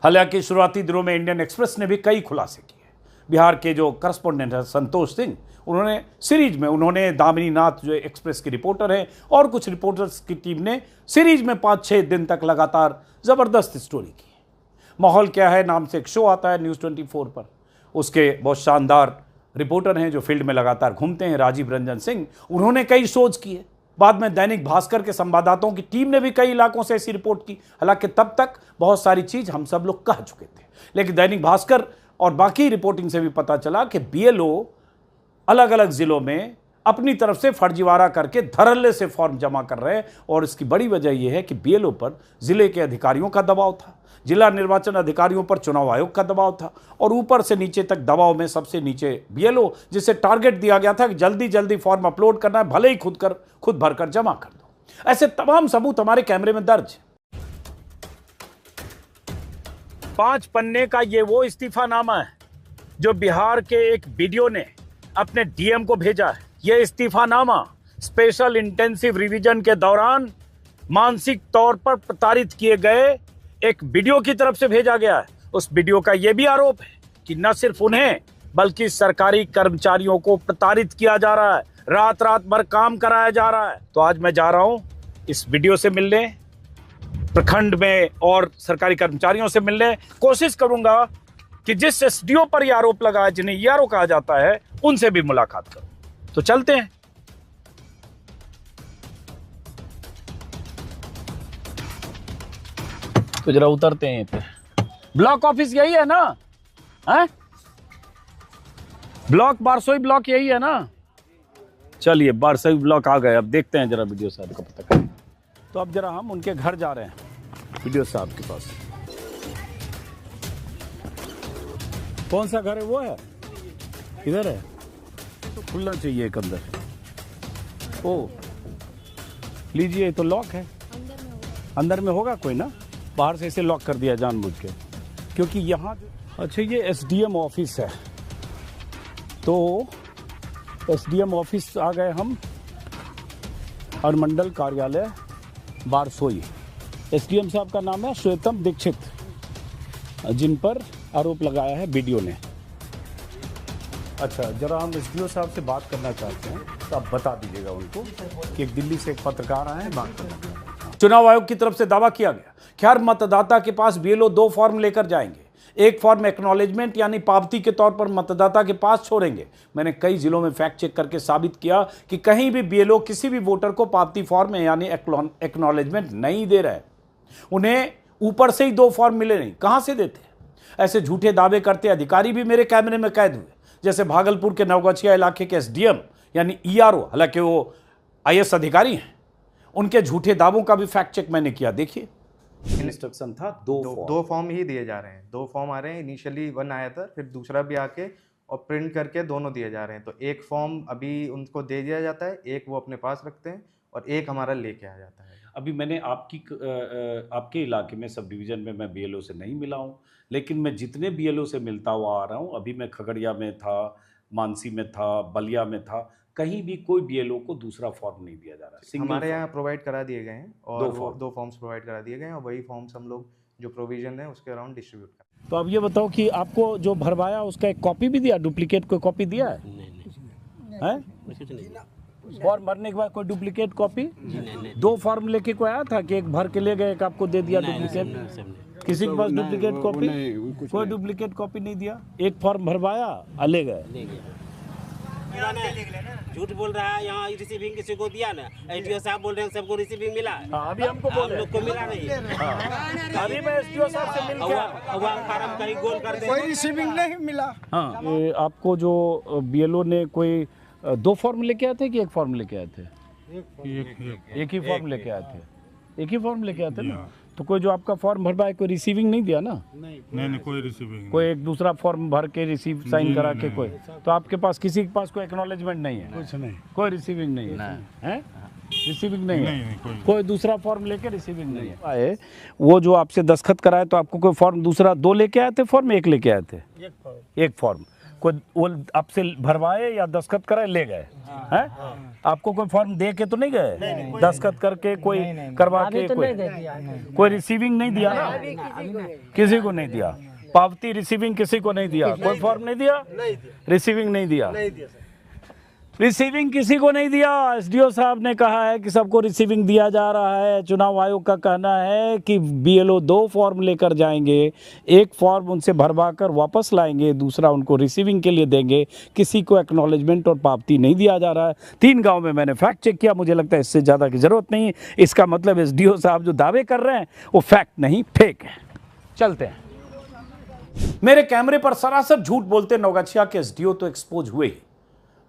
हालांकि शुरुआती दिनों में इंडियन एक्सप्रेस ने भी कई खुलासे किए। बिहार के जो करस्पॉन्डेंट है संतोष सिंह, उन्होंने सीरीज में, उन्होंने दामिनी नाथ जो एक्सप्रेस की रिपोर्टर है और कुछ रिपोर्टर्स की टीम ने सीरीज में 5-6 दिन तक लगातार जबरदस्त स्टोरी की। माहौल क्या है नाम से एक शो आता है न्यूज़ 24 पर, उसके बहुत शानदार रिपोर्टर हैं जो फील्ड में लगातार घूमते हैं, राजीव रंजन सिंह। उन्होंने कई शोज किए। बाद में दैनिक भास्कर के संवाददाताओं की टीम ने भी कई इलाकों से ऐसी रिपोर्ट की। हालांकि तब तक बहुत सारी चीज हम सब लोग कह चुके थे, लेकिन दैनिक भास्कर और बाकी रिपोर्टिंग से भी पता चला कि बीएलओ अलग अलग जिलों में अपनी तरफ से फर्जीवाड़ा करके धड़ल्ले से फॉर्म जमा कर रहे हैं। और इसकी बड़ी वजह यह है कि बीएलओ पर जिले के अधिकारियों का दबाव था, जिला निर्वाचन अधिकारियों पर चुनाव आयोग का दबाव था, और ऊपर से नीचे तक दबाव में सबसे नीचे बीएलओ, जिसे टारगेट दिया गया था कि जल्दी जल्दी फॉर्म अपलोड करना है, भले ही खुद भरकर जमा कर दो। ऐसे तमाम सबूत हमारे कैमरे में दर्ज। 5 पन्ने का ये वो इस्तीफानामा है जो बिहार के एक बीडीओ ने अपने डीएम को भेजा है। यह इस्तीफानामा स्पेशल इंटेंसिव रिवीजन के दौरान मानसिक तौर पर प्रताड़ित किए गए एक बीडीओ की तरफ से भेजा गया है। उस बीडीओ का यह भी आरोप है कि न सिर्फ उन्हें बल्कि सरकारी कर्मचारियों को प्रताड़ित किया जा रहा है, रात रात भर काम कराया जा रहा है। तो आज मैं जा रहा हूं इस बीडीओ से मिलने, प्रखंड में और सरकारी कर्मचारियों से मिलने। कोशिश करूंगा कि जिस एसडीओ पर यह आरोप लगा है, जिन्हें ईआरओ कहा जाता है, उनसे भी मुलाकात करूं। तो चलते हैं। तो जरा उतरते हैं पे। ब्लॉक ऑफिस यही है ना? हैं? ब्लॉक बारसोई ब्लॉक यही है ना? चलिए बारसोई ब्लॉक आ गए, अब देखते हैं जरा वीडियो साहब का पता करें। तो अब जरा हम उनके घर जा रहे हैं, वीडियो साहब के पास। कौन सा घर है वो है? इधर है तो खुलना चाहिए एक अंदर। ओ लीजिए, ये तो लॉक है, अंदर में होगा कोई ना, बाहर से इसे लॉक कर दिया जानबूझ के, क्योंकि यहाँ अच्छा ये एसडीएम ऑफिस है। तो एसडीएम ऑफिस आ गए हम, और मंडल कार्यालय बारसोई। एसडीएम साहब का नाम है श्वेतम दीक्षित, जिन पर आरोप लगाया है वीडियो ने। अच्छा जरा हम एसडीओ साहब से बात करना चाहते हैं, तो आप बता दीजिएगा उनको कि एक दिल्ली से एक पत्रकार आए हैं, बात करना। चुनाव आयोग की तरफ से दावा किया गया कि हर मतदाता के पास बीएलओ 2 फॉर्म लेकर जाएंगे। एक फॉर्म एक्नॉलेजमेंट यानी पावती के तौर पर मतदाता के पास छोड़ेंगे। मैंने कई जिलों में फैक्ट चेक करके साबित किया कि कहीं भी बीएलओ किसी भी वोटर को पावती फॉर्म यानी एक्नॉलेजमेंट नहीं दे रहे। उन्हें ईपर से ही 2 फॉर्म मिले नहीं, कहां से देते? ऐसे झूठे दावे करते अधिकारी भी मेरे कैमरे में कैद हुए, जैसे भागलपुर के नवगछिया इलाके के एसडीएम यानी ईआरओ, हालांकि वो आईएएस अधिकारी हैं। उनके झूठे दावों का भी फैक्ट चेक मैंने किया। देखिए इंस्ट्रक्शन था दो फॉर्म ही दिए जा रहे हैं, 2 फॉर्म आ रहे हैं। इनिशियली 1 आया था, फिर दूसरा भी आके और प्रिंट करके दोनों दिए जा रहे हैं। तो एक फॉर्म अभी उनको दे दिया जाता है, एक वो अपने पास रखते हैं और एक हमारा लेके आ जाता है। अभी मैंने आपके इलाके में सब डिवीज़न में मैं बीएलओ से नहीं मिला हूँ, लेकिन मैं जितने बीएलओ से मिलता हुआ आ रहा हूँ, अभी मैं खगड़िया में था, मानसी में था, बलिया में था, कहीं भी कोई बीएलओ को दूसरा फॉर्म नहीं दिया जा रहा। हमारे यहाँ प्रोवाइड करा दिए गए हैं और 2 फॉर्म्स प्रोवाइड करा दिए गए हैं, और वही फॉर्म्स हम लोग जो प्रोविजन है उसके अराउंड डिस्ट्रीब्यूट कर। तो अब ये बताओ कि आपको जो भरवाया उसका एक कॉपी भी दिया, डुप्लीकेट कोई कॉपी दिया है? नहीं। फॉर्म भरने के बाद कोई डुप्लीकेट कॉपी? 2 फॉर्म लेके कोई आया था कि एक भर के ले गए, एक आपको दे दिया डुप्लीकेट? किसी के पास डुप्लीकेट कॉपी? कोई डुप्लीकेट कॉपी नहीं दिया, एक फॉर्म भरवाया ले गए। झूठ बोल रहा है, यहाँ रिसीविंग किसी को दिया ना, एसडीओ साहब बोल रहे हैं सबको रिसीविंग मिला। अभी हमको बोल रहे हैं को मिला नहीं। अभी मैं एसडीओ साहब से मिल गया, फार्म कहीं गोल कर दे, कोई रिसीविंग नहीं मिला। हाँ आपको जो बीएलओ ने कोई 2 फॉर्म लेके आए थे कि एक फॉर्म लेके आए थे? एक ही फॉर्म लेके आए थे, एक ही फॉर्म लेके आए थे ना। तो कोई जो आपका फॉर्म भरवाए कोई रिसीविंग नहीं दिया ना? नहीं कोई रिसीविंग, कोई एक दूसरा फॉर्म भर के रिसीव साइन करा के कोई? तो आपके पास किसी के पास कोई एक्नॉलेजमेंट नहीं है? कुछ नहीं, कोई रिसीविंग नहीं है? रिसीविंग नहीं है, कोई दूसरा फॉर्म लेके रिसीविंग नहीं है। वो जो आपसे दस्तखत कराए, तो आपको कोई फॉर्म दूसरा 2 लेके आए थे, फॉर्म 1 लेके आए थे? एक फॉर्म कोई वो आपसे भरवाए या दस्तखत कराए ले गए हैं? आपको कोई फॉर्म दे के तो नहीं गए? दस्तखत करके कोई करवा के कोई रिसीविंग नहीं दिया ना? किसी को नहीं दिया पावती, रिसीविंग किसी को नहीं दिया, कोई फॉर्म नहीं दिया, रिसीविंग नहीं दिया, रिसीविंग किसी को नहीं दिया। एसडीओ साहब ने कहा है कि सबको रिसीविंग दिया जा रहा है। चुनाव आयोग का कहना है कि बीएलओ 2 फॉर्म लेकर जाएंगे, एक फॉर्म उनसे भरवा कर वापस लाएंगे, दूसरा उनको रिसीविंग के लिए देंगे। किसी को एक्नॉलेजमेंट और पावती नहीं दिया जा रहा है। 3 गांव में मैंने फैक्ट चेक किया, मुझे लगता है इससे ज़्यादा की ज़रूरत नहीं। इसका मतलब एसडीओ साहब जो दावे कर रहे हैं वो फैक्ट नहीं, फेक है। चलते हैं। मेरे कैमरे पर सरासर झूठ बोलते नवगछिया के एसडीओ तो एक्सपोज हुए ही।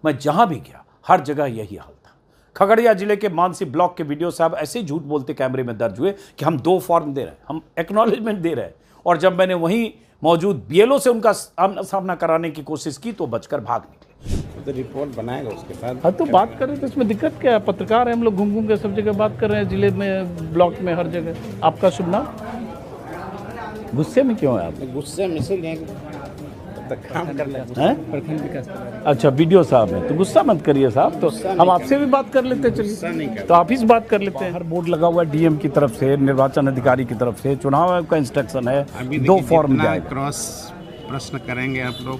मैं जहां भी गया हर जगह यही हाल था। खगड़िया जिले के मानसी ब्लॉक के वीडियो साहब ऐसे ही झूठ बोलते कैमरे में दर्ज हुए कि हम 2 फॉर्म दे रहे हैं, हम एक्नॉलेजमेंट दे रहे हैं। और जब मैंने वहीं मौजूद बीएलओ से उनका सामना कराने की कोशिश की तो बचकर भाग निकले। तो रिपोर्ट बनाएगा उसके बाद। हाँ तो बात करें तो इसमें दिक्कत क्या है? पत्रकार है हम लोग, घूम घूम के सब जगह बात कर रहे हैं, जिले में, ब्लॉक में, हर जगह। आपका शुभ नाम? गुस्से में क्यों है आप? गुस्से में इसलिए काम कर लेते हैं। अच्छा वीडियो साहब है तो गुस्सा मत करिए साहब, तो हम आपसे भी बात कर लेते हैं। चलिए तो आप ही से बात कर लेते हैं। हर बोर्ड लगा हुआ है डीएम की तरफ से, निर्वाचन अधिकारी की तरफ से, चुनाव आयोग का इंस्ट्रक्शन है 2 फॉर्म जाएगा। क्रॉस प्रश्न करेंगे आप लोग,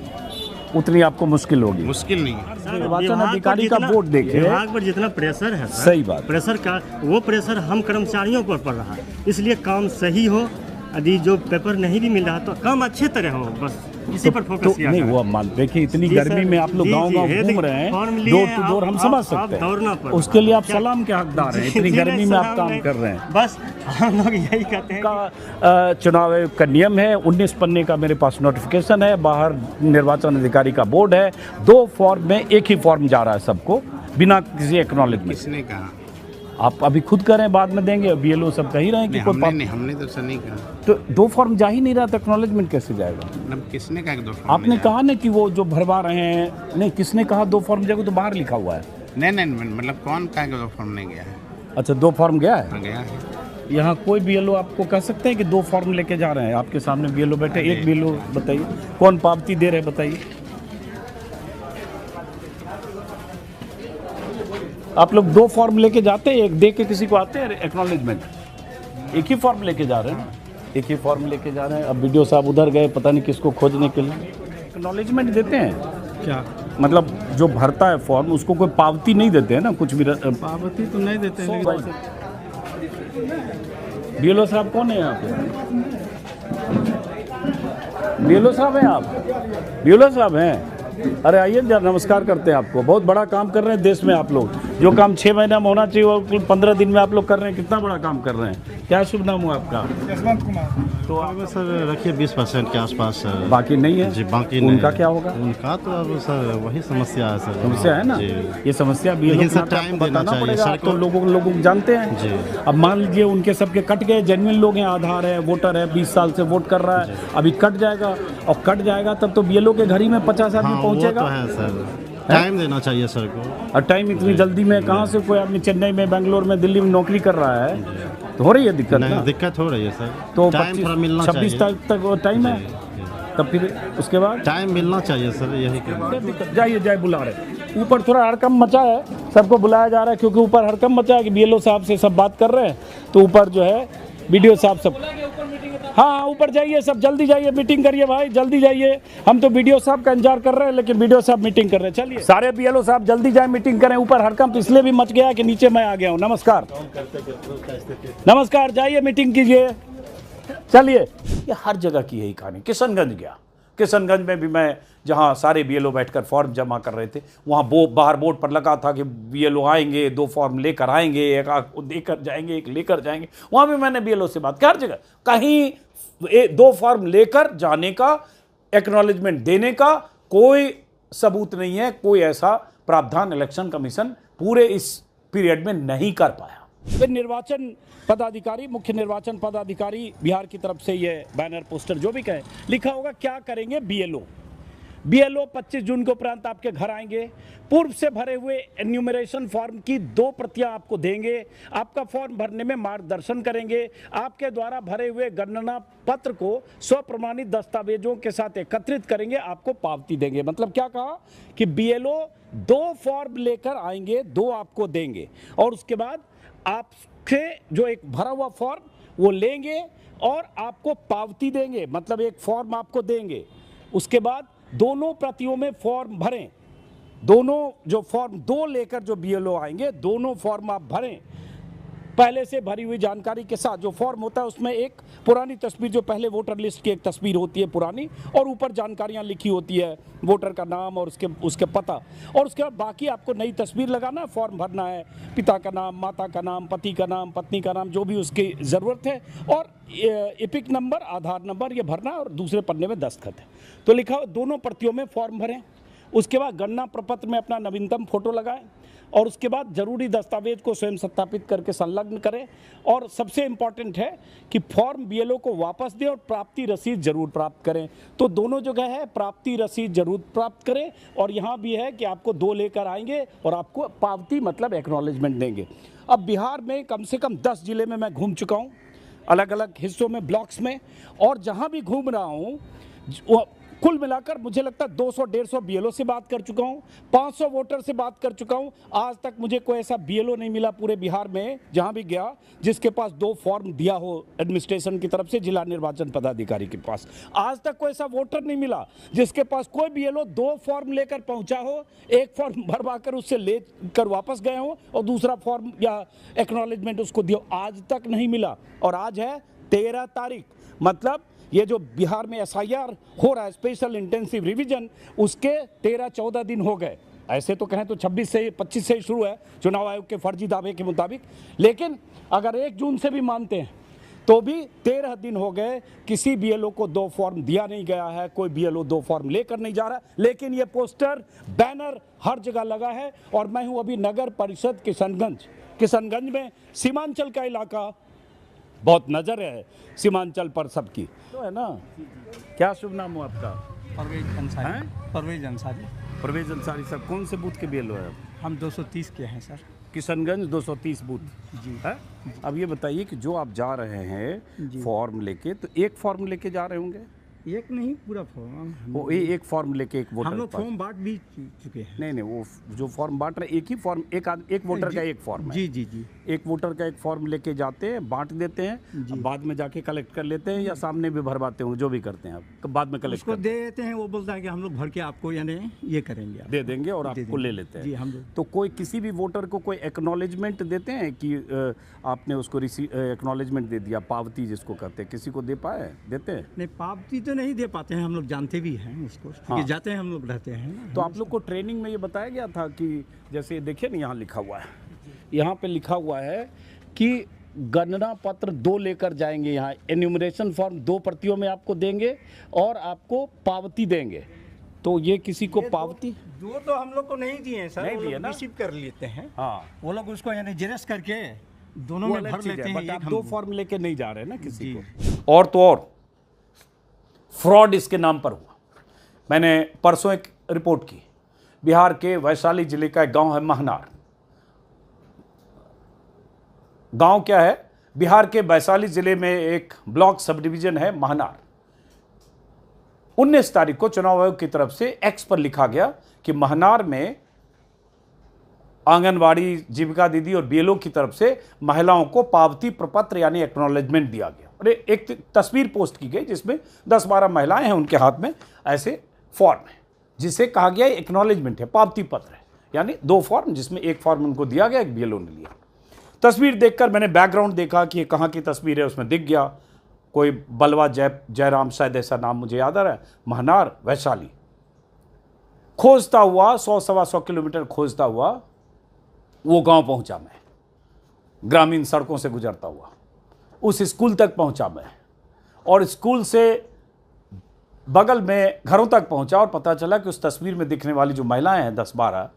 उतनी आपको मुश्किल होगी। मुश्किल नहीं है। निर्वाचन अधिकारी का बोर्ड देखिए, विभाग पर जितना प्रेशर है, सही बात, प्रेशर का वो प्रेशर हम कर्मचारियों पर पड़ रहा है। इसलिए काम सही हो, यदि जो पेपर नहीं भी मिल रहा तो काम अच्छे तरह हो, बस इसी पर फोकस किया नहीं जाए। वो मान देखिए इतनी जी गर्मी सर, में आप लोग जी, गांव जी, गांव ये घूम देखिए, रहे हैं, फॉर्म लिए डोर हैं, टू डोर हम आप- समझ आप सकते दौड़ना हैं, पड़ेगा। उसके लिए आप क्या- सलाम के हकदार हैं, इतनी जी, गर्मी नहीं, में आप सलाम काम नहीं। कर रहे हैं। बस हम लोग यही कहते हैं का चुनाव आयोग का नियम है, 19 पन्ने का मेरे पास नोटिफिकेशन है, बाहर निर्वाचन अधिकारी का बोर्ड है, 2 फॉर्म में एक ही फॉर्म जा रहा है सबको बिना किसी एक्नॉलेजमेंट। किसने कहा? आप अभी खुद करें, बाद में देंगे। बीएलओ सब कह ही रहे हैं कि नहीं, हमने तो ऐसा नहीं कहा। तो 2 फॉर्म जा ही नहीं रहा, तो एक्नॉलेजमेंट कैसे जाएगा? मतलब किसने कहा कि 2 फॉर्म आपने नहीं कहा ना कि वो जो भरवा रहे हैं, नहीं किसने कहा 2 फॉर्म जाएगा? तो बाहर लिखा हुआ है। नहीं, मतलब कौन कहा कि 2 फॉर्म नहीं गया है? अच्छा 2 फॉर्म गया है? हाँ, गया है। यहाँ कोई बीएलओ आपको कह सकते हैं कि 2 फॉर्म लेके जा रहे हैं? आपके सामने बीएलओ बैठे, एक बीएलओ बताइए कौन पावती दे रहे हैं, बताइए। आप लोग 2 फॉर्म लेके जाते हैं, एक दे के किसी को आते हैं एक्नॉलेजमेंट? एक ही फॉर्म लेके जा रहे हैं ना, एक ही फॉर्म लेके जा रहे हैं। अब वीडियो साहब उधर गए, पता नहीं किसको खोजने के लिए। एक्नॉलेजमेंट देते हैं क्या? मतलब जो भरता है फॉर्म उसको कोई पावती नहीं देते हैं ना, कुछ भी पावती तो नहीं देते हैं, बीएलओ साहब कौन है यहाँ पे? बीएलओ साहब हैं आप? बीएलओ साहब हैं? अरे आइए जरा, नमस्कार करते हैं आपको। बहुत बड़ा काम कर रहे हैं देश में आप लोग। जो काम 6 महीना में होना चाहिए वो 15 दिन में आप लोग कर रहे हैं। कितना बड़ा काम कर रहे हैं। क्या शुभ नाम हुआ आपका? यशवंत कुमार। तो आप सर रखिए 20% के आसपास सर। बाकी नहीं है जी, बाकी उनका नहीं। क्या होगा? उनका तो अब सर वही समस्या है सर। समस्या है ना, जी। ये समस्या भी लेकिन लोग सर टाइम देना बताना चाहिए पड़ेगा। सर आप तो को। लोगों को जानते हैं जी। अब मान लीजिए उनके सबके कट गए, जेन्युइन लोग हैं, आधार है, वोटर है, 20 साल से वोट कर रहा है, अभी कट जाएगा। और कट जाएगा तब तो बीएलओ के घर ही में 50 आदमी हाँ, पहुंचेगा। वो तो है सर, टाइम देना चाहिए सर को। और टाइम इतनी जल्दी में कहाँ से कोई आदमी चेन्नई में, बेंगलोर में, दिल्ली में नौकरी कर रहा है, तो हो रही है दिक्कत ना। दिक्कत हो रही है सर। तो टाइम थोड़ा मिलना 26 तारीख तक टाइम है, तब फिर उसके बाद टाइम मिलना चाहिए सर, यही दिक्कत। जाइए जाए, बुला रहे ऊपर, थोड़ा हड़कम मचा है, सबको बुलाया जा रहा है क्योंकि ऊपर हड़कम मचा है कि बीएलओ साहब से सब बात कर रहे हैं, तो ऊपर जो है वीडियो साहब सब। हाँ ऊपर जाइए सब, जल्दी जाइए, मीटिंग करिए भाई, जल्दी जाइए। हम तो वीडियो साहब का इंतजार कर रहे हैं, लेकिन वीडियो साहब मीटिंग कर रहे हैं। चलिए सारे बीएलओ साहब जल्दी जाए, मीटिंग करें। ऊपर हड़कंप इसलिए भी मच गया कि नीचे मैं आ गया हूँ। नमस्कार नमस्कार, जाइए मीटिंग कीजिए, चलिए। ये हर जगह की यही कहानी। किशनगंज गया, किशनगंज में भी मैं, जहाँ सारे बीएलओ बैठकर फॉर्म जमा कर रहे थे, वहाँ बाहर बोर्ड पर लगा था कि बीएलओ आएंगे, 2 फॉर्म लेकर आएंगे, एक देकर जाएंगे, एक लेकर जाएंगे। वहाँ भी मैंने बीएलओ से बात की, हर जगह कहीं 2 फॉर्म लेकर जाने का, एक्नॉलेजमेंट देने का कोई सबूत नहीं है। कोई ऐसा प्रावधान इलेक्शन कमीशन पूरे इस पीरियड में नहीं कर पाया। फिर निर्वाचन पदाधिकारी, मुख्य निर्वाचन पदाधिकारी बिहार की तरफ से ये बैनर, पोस्टर जो भी कहे, लिखा होगा क्या करेंगे बीएलओ। बीएलओ 25 जून के उपरांत आपके घर आएंगे, पूर्व से भरे हुए एन्यूमरेशन फॉर्म की 2 प्रतियां आपको देंगे, आपका फॉर्म भरने में मार्गदर्शन करेंगे, आपके द्वारा भरे हुए गणना पत्र को स्वप्रमाणित दस्तावेजों के साथ एकत्रित करेंगे, आपको पावती देंगे। मतलब क्या कहा कि बीएलओ 2 फॉर्म लेकर आएंगे, 2 आपको देंगे, और उसके बाद आपके जो एक भरा हुआ फॉर्म वो लेंगे और आपको पावती देंगे। मतलब एक फॉर्म आपको देंगे, उसके बाद दोनों प्रतियों में फॉर्म भरें। दोनों जो फॉर्म 2 लेकर जो बीएलओ आएंगे, दोनों फॉर्म आप भरें पहले से भरी हुई जानकारी के साथ। जो फॉर्म होता है उसमें एक पुरानी तस्वीर, जो पहले वोटर लिस्ट की एक तस्वीर होती है पुरानी, और ऊपर जानकारियां लिखी होती है, वोटर का नाम और उसके पता, और उसके बाद बाकी आपको नई तस्वीर लगाना है, फॉर्म भरना है, पिता का नाम, माता का नाम, पति का नाम, पत्नी का नाम, जो भी उसकी ज़रूरत है, और एपिक नंबर, आधार नंबर, ये भरना है, और दूसरे पन्ने में दस्तखत है। तो लिखा हो दोनों प्रतियों में फॉर्म भरें। उसके बाद गणना प्रपत्र में अपना नवीनतम फोटो लगाएं, और उसके बाद जरूरी दस्तावेज को स्वयं सत्यापित करके संलग्न करें। और सबसे इम्पॉर्टेंट है कि फॉर्म बीएलओ को वापस दें और प्राप्ति रसीद जरूर प्राप्त करें। तो दोनों जगह है, प्राप्ति रसीद जरूर प्राप्त करें, और यहाँ भी है कि आपको 2 लेकर आएंगे और आपको पावती मतलब एक्नॉलेजमेंट देंगे। अब बिहार में कम से कम 10 जिले में मैं घूम चुका हूँ, अलग अलग हिस्सों में, ब्लॉक्स में, और जहाँ भी घूम रहा हूँ कुल मिलाकर मुझे लगता है 200-150 बीएलओ से बात कर चुका हूँ, 500 वोटर से बात कर चुका हूँ। आज तक मुझे कोई ऐसा बीएलओ नहीं मिला पूरे बिहार में जहाँ भी गया जिसके पास 2 फॉर्म दिया हो एडमिनिस्ट्रेशन की तरफ से, जिला निर्वाचन पदाधिकारी के पास। आज तक कोई ऐसा वोटर नहीं मिला जिसके पास कोई बीएलओ 2 फॉर्म लेकर पहुँचा हो, एक फॉर्म भरवा कर उससे लेकर वापस गए हो और दूसरा फॉर्म या एक्नॉलेजमेंट उसको दिया। आज तक नहीं मिला। और आज है 13 तारीख, मतलब ये जो बिहार में SIR हो रहा है, स्पेशल इंटेंसिव रिवीजन, उसके 13-14 दिन हो गए। ऐसे तो कहें तो 25 से शुरू है चुनाव आयोग के फर्जी दावे के मुताबिक, लेकिन अगर 1 जून से भी मानते हैं तो भी 13 दिन हो गए, किसी BLO को 2 फॉर्म दिया नहीं गया है, कोई BLO 2 फॉर्म लेकर नहीं जा रहा। लेकिन ये पोस्टर बैनर हर जगह लगा है। और मैं हूँ अभी नगर परिषद किशनगंज में। सीमांचल का इलाका, बहुत नज़र है सीमांचल पर सबकी, तो है ना। क्या शुभ नाम हो आपका? परवेज अंसारी। परवेज अंसारी। परवेज अंसारी साहब, कौन से बूथ के BLO है? हम 230 के हैं सर। किशनगंज 230 बूथ जी है। अब ये बताइए कि जो आप जा रहे हैं फॉर्म लेके, तो एक फॉर्म लेके जा रहे होंगे? एक नहीं, पूरा फॉर्म। वो एक फॉर्म लेके एक वोटर, हम लोग फॉर्म बांट भी चुके हैं। नहीं, वो जो फॉर्म बांट रहे, एक ही फॉर्म, एक वोटर का एक फॉर्म है। जी। एक वोटर का एक फॉर्म लेके जाते हैं, बांट देते हैं, बाद में जाके कलेक्ट कर लेते हैं, या सामने भी भरवाते होंगे, जो भी करते हैं आप, बाद में कलेक्ट उसको दे देते हैं। वो बोलता है कि हम लोग भर के आपको यानी ये करेंगे, दे देंगे और आपको ले लेते हैं। जी, हम लोग। तो कोई किसी भी वोटर को कोई एक्नॉलेजमेंट देते हैं कि आपने उसको एक्नॉलेजमेंट दे दिया, पावती जिसको कहते हैं, किसी को देते हैं? नहीं, पावती तो नहीं दे पाते हैं, हम लोग जानते भी हैं उसको, क्योंकि जाते हैं, हम लोग रहते हैं। तो आप लोग को ट्रेनिंग में ये बताया गया था कि जैसे देखिए ना, यहाँ लिखा हुआ है, यहाँ पे लिखा हुआ है कि गणना पत्र 2 लेकर जाएंगे। यहाँ एन्यूमरेशन फॉर्म 2 प्रतियों में आपको देंगे और आपको पावती देंगे। तो ये किसी को पावती 2 तो हम लोग को नहीं दिए सर, नहीं दिए ना, रिसीव कर लेते हैं। हाँ, वो लोग उसको यानी जेरस करके दोनों में भर लेते हैं। आप 2 फॉर्म लेके नहीं जा रहे हैं ना किसी को। और तो और फ्रॉड इसके नाम पर हुआ। मैंने परसों एक रिपोर्ट की, बिहार के वैशाली जिले का एक गांव है महनार। गांव क्या है? बिहार के वैशाली जिले में एक ब्लॉक सब डिवीजन है महनार। 19 तारीख को चुनाव आयोग की तरफ से एक्स पर लिखा गया कि महनार में आंगनवाड़ी, जीविका दीदी और BLO की तरफ से महिलाओं को पावती प्रपत्र यानी एक्नॉलेजमेंट दिया गया। और एक तस्वीर पोस्ट की गई जिसमें 10-12 महिलाएं हैं, उनके हाथ में ऐसे फॉर्म है जिसे कहा गया एक्नॉलेजमेंट है, पावती पत्र है, यानी 2 फॉर्म, जिसमें एक फॉर्म उनको दिया गया, एक BLO ने लिया। तस्वीर देखकर मैंने बैकग्राउंड देखा कि ये कहाँ की तस्वीर है, उसमें दिख गया कोई बलवा जयराम, शायद ऐसा नाम मुझे याद आ रहा है, महनार वैशाली। खोजता हुआ 100-125 किलोमीटर खोजता हुआ वो गांव पहुंचा मैं, ग्रामीण सड़कों से गुजरता हुआ उस स्कूल तक पहुंचा मैं, और स्कूल से बगल में घरों तक पहुंचा और पता चला कि उस तस्वीर में दिखने वाली जो महिलाएं हैं 10-12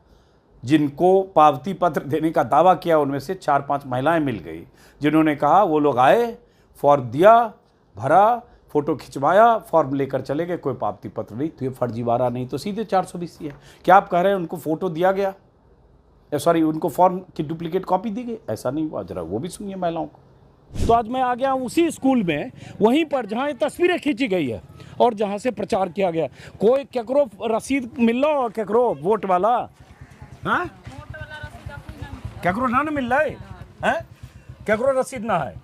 जिनको पावती पत्र देने का दावा किया, उनमें से 4-5 महिलाएं मिल गई जिन्होंने कहा वो लोग आए, फॉर्म दिया, भरा, फोटो खिंचवाया, फॉर्म लेकर चले गए, कोई पावती पत्र नहीं। तो ये फर्जीवाड़ा नहीं तो सीधे 420 है। क्या आप कह रहे हैं उनको फोटो दिया गया, सॉरी उनको फॉर्म की डुप्लीकेट कॉपी दी गई? ऐसा नहीं हुआ, जरा वो भी सुनिए महिलाओं को। तो आज मैं आ गया उसी स्कूल में, वहीं पर जहाँ ये तस्वीरें खींची गई है और जहाँ से प्रचार किया गया। कोई केकरो रसीद मिल रहा, केकरो वोट वाला, हाँ केकरो ना मिल रहा है, केकरो रसीद ना है,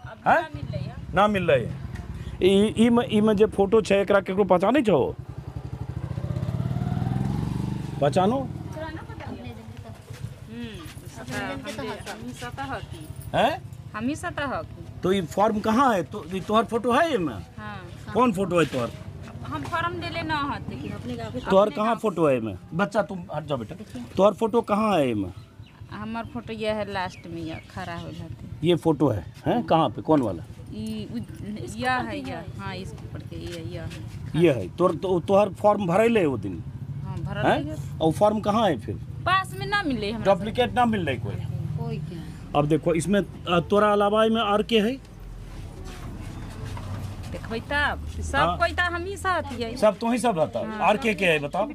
ना मिल रहा है। ई में जो फोटो है एकरा केकरो पहचाने छो? पहचानो हम ही सता हक। तो ये फॉर्म कहाँ है? तो तोहर फोटो है इसमें? हाँ। कौन फोटो है तोहर? हम फॉर्म देले ना हते कि अपने तोहर कहाँ फोटो है इसमें? बच्चा तुम हट जाओ बेटा, तोहर फोटो कहाँ है इसमें? हमार फोटो ये है लास्ट में, ये खड़ा हो जाते। ये फोटो है, हैं कहाँ पे, कौन वाला? यह है, यह हाँ इसको पढ़ के ये है। तोहर फॉर्म भरैले वो दिन? हाँ भरल। और फॉर्म कहाँ है फिर? पास में ना मिले हमरा, डुप्लीकेट ना मिल रही कोई क्या। अब देखो इसमें तोरा अलावा में और के है? देखबै तब सब कोई ता हम ही साथ है, सब तो ही सब रहता है। और के है बताओ?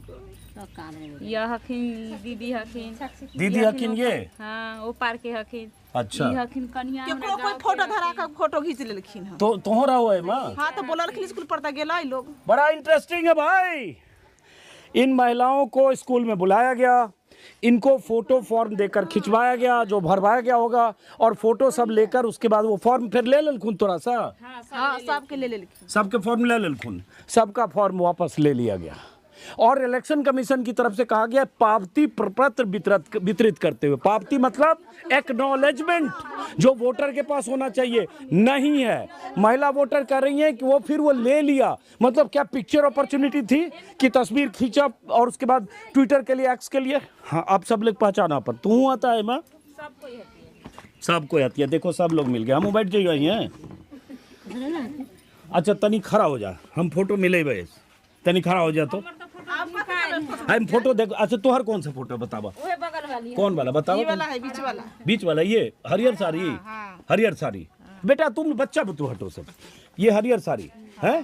यह हखिन दीदी हखिन, दीदी हखिन ये, हाँ वो पार के हखिन। अच्छा, ई हखिन कन्या केकरो कोई फोटो धरा के फोटो खींच लेलखिन। तो तोहरा हो है मां? हां तो बोललखिन स्कूल पढ़ता गेला ई लोग। बड़ा इंटरेस्टिंग है भाई। इन महिलाओं को स्कूल में बुलाया गया, इनको फोटो फॉर्म देकर खिंचवाया गया जो भरवाया गया होगा, और फोटो सब लेकर उसके बाद वो फॉर्म फिर ले लेलखुन थोड़ा सा। हाँ सबके ले लेलखिन, सबके फॉर्म ले लेलखुन, सबका फॉर्म वापस ले लिया गया। और इलेक्शन कमीशन की तरफ से कहा गया पावती प्रपत्र वितरित करते हुए। पावती मतलब एक्नॉलेजमेंट, जो वोटर के पास होना चाहिए नहीं है। महिला वोटर कह रही है कि वो ले लिया, मतलब क्या पिक्चर अपॉर्चुनिटी थी कि तस्वीर खींचा और उसके बाद ट्विटर के लिए, एक्स के लिए। हाँ, आप सब लोग पहचाना पर तू आता है माँ, सबको आती है। देखो सब लोग मिल गए, हम बैठ जाइए हैं। अच्छा तनी खड़ा हो जा, हम फोटो मिले भाई, तनी खड़ा हो जा तो हम फोटो देखो। अच्छा तोहर कौन सा फोटो बतावा, कौन वाला बतावा? बीच वाला ये हरियर साड़ी, हरियर साड़ी। बेटा तुम बच्चा बतू हटो सब, ये हरियर साड़ी है।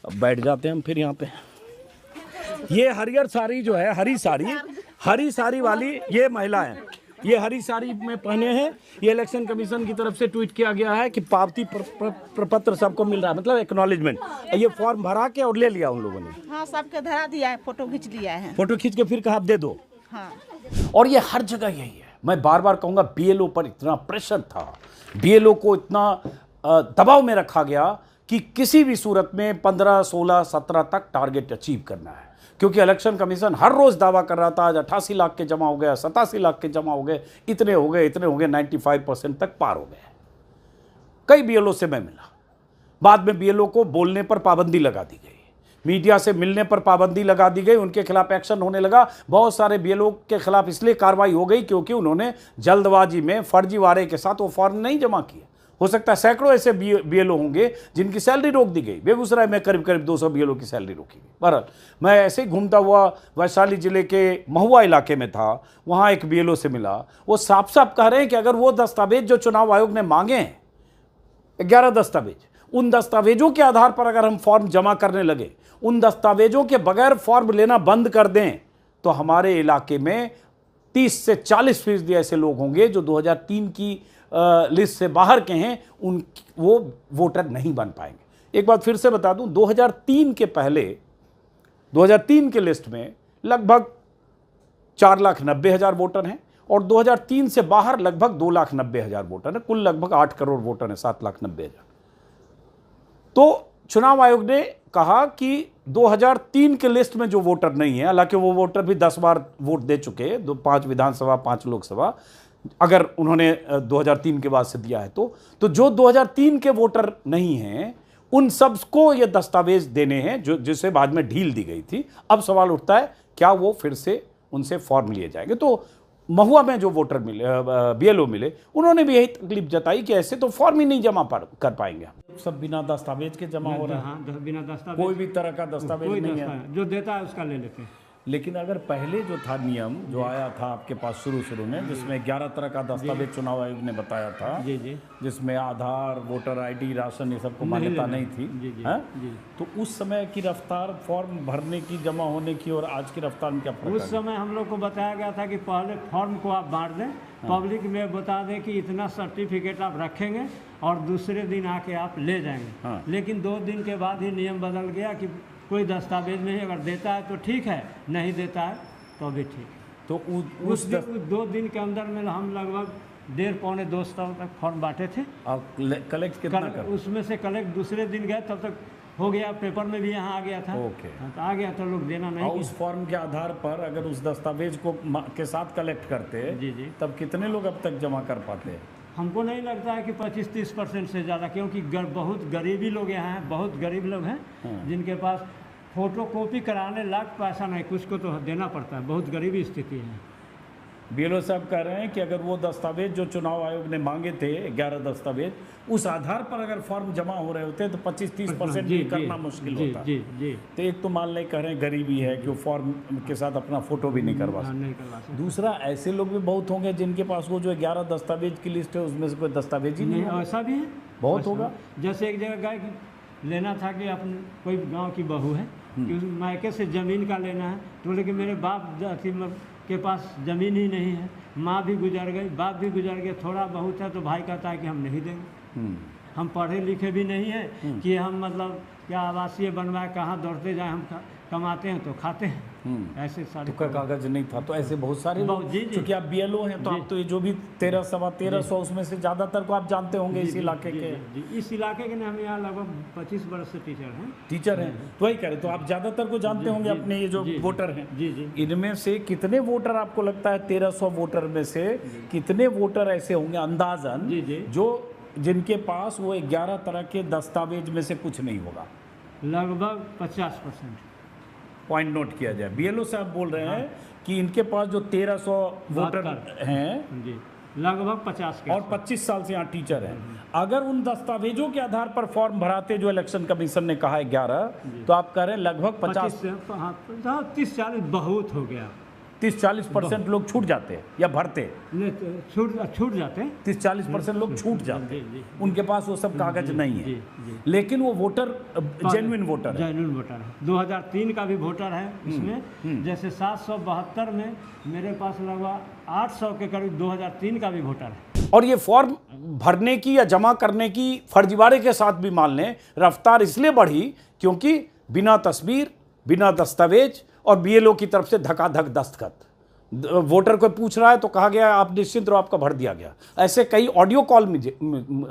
अब बैठ जाते हैं हम फिर यहाँ पे। ये हरियर साड़ी जो है, हरी साड़ी वाली ये महिला है, ये हरी साड़ी में पहने हैं। ये इलेक्शन कमीशन की तरफ से ट्वीट किया गया है कि पावती प्रपत्र सबको मिल रहा है, मतलब एक्नॉलेजमेंट। ये फॉर्म भरा के और ले लिया उन लोगों ने। हाँ, सबके धरा दिया है, फोटो खींच लिया है। फोटो खींच के फिर कहा दे दो। हाँ। और ये हर जगह यही है। मैं बार बार कहूंगा, बीएलओ पर इतना प्रेशर था, बीएलओ को इतना दबाव में रखा गया कि किसी भी सूरत में 15, 16, 17 तक टारगेट अचीव करना है। क्योंकि इलेक्शन कमीशन हर रोज दावा कर रहा था आज 88 लाख के जमा हो गया, 87 लाख के जमा हो गए, इतने हो गए, 95% तक पार हो गए। कई बीएलओ से मैं मिला, बाद में बीएलओ को बोलने पर पाबंदी लगा दी गई, मीडिया से मिलने पर पाबंदी लगा दी गई, उनके खिलाफ एक्शन होने लगा। बहुत सारे बीएलओ के खिलाफ इसलिए कार्रवाई हो गई क्योंकि उन्होंने जल्दबाजी में फर्जीवाड़े के साथ वो फॉर्म नहीं जमा किए। हो सकता है सैकड़ों ऐसे बीएलओ होंगे जिनकी सैलरी रोक दी गई। बेगूसराय में करीब 200 बीएलओ की सैलरी रोकी गई। बहरहाल मैं ऐसे ही घूमता हुआ वैशाली जिले के महुआ इलाके में था, वहाँ एक बीएलओ से मिला। वो साफ साफ कह रहे हैं कि अगर वो दस्तावेज जो चुनाव आयोग ने मांगे हैं, 11 दस्तावेज, उन दस्तावेजों के आधार पर अगर हम फॉर्म जमा करने लगे, उन दस्तावेजों के बगैर फॉर्म लेना बंद कर दें, तो हमारे इलाके में 30 से 40% ऐसे लोग होंगे जो 2003 की लिस्ट से बाहर के हैं, वो वोटर नहीं बन पाएंगे। एक बात फिर से बता दूं, 2003 के पहले 2003 के लिस्ट में लगभग 4,90,000 वोटर हैं और 2003 से बाहर लगभग 2,90,000 वोटर हैं। कुल लगभग 8 करोड़ वोटर हैं, 7,90,000। तो चुनाव आयोग ने कहा कि 2003 के लिस्ट में जो वोटर नहीं है, हालांकि वो वोटर भी 10 बार वोट दे चुके, 5 विधानसभा 5 लोकसभा, अगर उन्होंने 2003 के बाद से दिया है तो जो 2003 के वोटर नहीं हैं उन सबको ये दस्तावेज देने हैं, जो जिसे बाद में ढील दी गई थी। अब सवाल उठता है क्या वो फिर से उनसे फॉर्म लिए जाएंगे। तो महुआ में जो वोटर मिले, बीएलओ मिले, उन्होंने भी यही तकलीफ जताई कि ऐसे तो फॉर्म ही नहीं जमा कर पाएंगे। सब बिना दस्तावेज के जमा हो रहा है। हाँ, बिना दस्तावेज, कोई भी तरह का दस्तावेज नहीं है, जो देता है उसका ले लेते हैं। लेकिन अगर पहले जो था नियम जो आया था आपके पास शुरू में, जिसमें 11 तरह का दस्तावेज चुनाव आयोग ने बताया था, जिसमें आधार, वोटर आईडी, राशन, ये सबको मान्यता नहीं थी, तो उस समय की रफ्तार फॉर्म भरने की, जमा होने की और आज की रफ्तार में क्या फर्क है? उस समय हम लोग को बताया गया था कि पहले फॉर्म को आप बांट दें, पब्लिक में बता दें कि इतना सर्टिफिकेट आप रखेंगे और दूसरे दिन आके आप ले जाएंगे। लेकिन 2 दिन के बाद ही नियम बदल गया कि कोई दस्तावेज नहीं, अगर देता है तो ठीक है, नहीं देता है तो भी ठीक। तो उस 2 दिन के अंदर में हम लगभग 1.5-2 सौ तक फॉर्म बांटे थे। कलेक्ट कितना कर? उसमें से कलेक्ट दूसरे दिन गए तब तक हो गया, पेपर में भी यहाँ आ गया था। ओके। तो आ गया तो लोग देना नहीं। उस फॉर्म के आधार पर अगर उस दस्तावेज को के साथ कलेक्ट करते, जी, तब कितने लोग अब तक जमा कर पाते हैं? हमको नहीं लगता है कि 25-30% से ज़्यादा, क्योंकि बहुत गरीबी लोग यहाँ हैं, बहुत गरीब लोग हैं जिनके पास फोटो कॉपी कराने लायक पैसा नहीं, कुछ को तो देना पड़ता है, बहुत गरीबी स्थिति है। बीएलओ साहब कह रहे हैं कि अगर वो दस्तावेज जो चुनाव आयोग ने मांगे थे, 11 दस्तावेज, उस आधार पर अगर फॉर्म जमा हो रहे होते तो 25-30% भी करना मुश्किल होता। तो एक तो मान लें कह रहे हैं गरीबी है कि वो फॉर्म के साथ अपना फोटो भी नहीं करवा सकते। दूसरा, ऐसे लोग भी बहुत होंगे जिनके पास वो जो 11 दस्तावेज की लिस्ट है उसमें से कोई दस्तावेज ही नहीं। ऐसा भी है, बहुत होगा। जैसे एक जगह गए कि लेना था कि अपने कोई गाँव की बहू है कि उस मायके से ज़मीन का लेना है, तो बोले कि मेरे बाप के पास ज़मीन ही नहीं है, माँ भी गुजर गई, बाप भी गुजर गए, थोड़ा बहुत है, तो भाई कहता है कि हम नहीं देंगे। हम पढ़े लिखे भी नहीं हैं कि हम मतलब क्या आवासीय बनवाए, कहाँ दौड़ते जाए, हम कमाते हैं तो खाते हैं, ऐसे सारे का कागज नहीं था। तो ऐसे बहुत सारे लोग, क्योंकि आप बीएलओ हैं तो आप तो ये जो भी 1300 सवा 1300 उसमें से ज़्यादातर को आप जानते होंगे इस इलाके के। इस इलाके के हम यहाँ लगभग 25 वर्ष से टीचर हैं। तो वही कह रहे, तो आप ज़्यादातर को जानते होंगे अपने ये जो वोटर हैं। इनमें से कितने वोटर आपको लगता है 1300 वोटर में से कितने वोटर ऐसे होंगे अंदाजन जो जिनके पास वो 11 तरह के दस्तावेज में से कुछ नहीं होगा? लगभग 50%। पॉइंट नोट किया जाए। बीएलओ साहब बोल रहे हैं कि इनके पास जो 1300 वोटर हैं जी, लगभग 50 के और 25 साल से यहाँ टीचर हैं, अगर उन दस्तावेजों के आधार पर फॉर्म भराते जो इलेक्शन कमीशन ने कहा है 11, तो आप कह रहे हैं लगभग 30-40 बहुत हो गया। 30-40% लोग छूट जाते हैं या भरते? छूट जाते हैं। 30-40% लोग छूट जाते हैं, उनके पास वो सब कागज नहीं है, लेकिन वो वोटर जेन्युइन वोटर है। 2003 का भी वोटर है इसमें। जैसे 772 में मेरे पास लगभग 800 के करीब 2003 का भी वोटर है। और ये फॉर्म भरने की या जमा करने की फर्जीवाड़े के साथ भी मान लें रफ्तार इसलिए बढ़ी क्योंकि बिना तस्वीर, बिना दस्तावेज और बीएलओ की तरफ से धकाधक दस्तखत, वोटर को पूछ रहा है तो कहा गया आप निश्चिंत रहो, आपका भर दिया गया। ऐसे कई ऑडियो कॉल मुझे,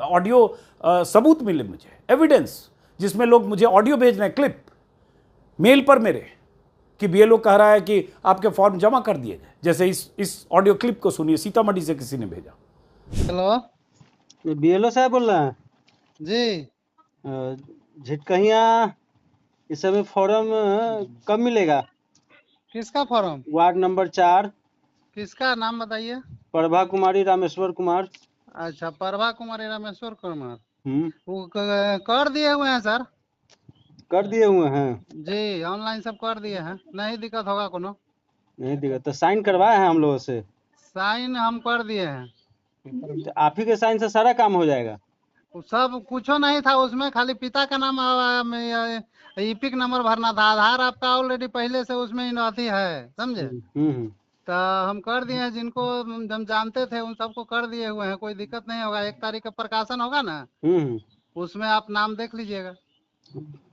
ऑडियो सबूत मिले मुझे, एविडेंस, जिसमें लोग मुझे ऑडियो भेज रहे हैं, क्लिप मेल पर मेरे, कि बीएलओ कह रहा है कि आपके फॉर्म जमा कर दिए गए। जैसे इस ऑडियो क्लिप को सुनिए, सीतामढ़ी से किसी ने भेजा। हेलो, बीएलओ साहब बोल रहे हैं जी? झिटकहिया इस समय फॉर्म कब मिलेगा? किसका फॉर्म? Ward number 4। किसका नाम बताइए? प्रभा कुमारी रामेश्वर कुमार। अच्छा, प्रभा कुमारी रामेश्वर कुमार। वो कर दिए हुए हैं सर। कर दिए हुए हैं जी, ऑनलाइन सब कर दिए हैं, नहीं दिक्कत होगा कोनो? नहीं दिक्कत। तो साइन करवाए हैं हम लोगों से? साइन हम कर दिए हैं। तो आप ही के साइन से सारा काम हो जाएगा? सब कुछ नहीं था उसमें, खाली पिता का नाम, ईपिक नंबर भरना था। आधार आपका ऑलरेडी पहले से उसमें अथी है, समझे? तो हम कर दिए हैं, जिनको हम जानते थे उन सबको कर दिए हुए हैं, कोई दिक्कत नहीं होगा। 1 तारीख का प्रकाशन होगा ना, उसमें आप नाम देख लीजिएगा।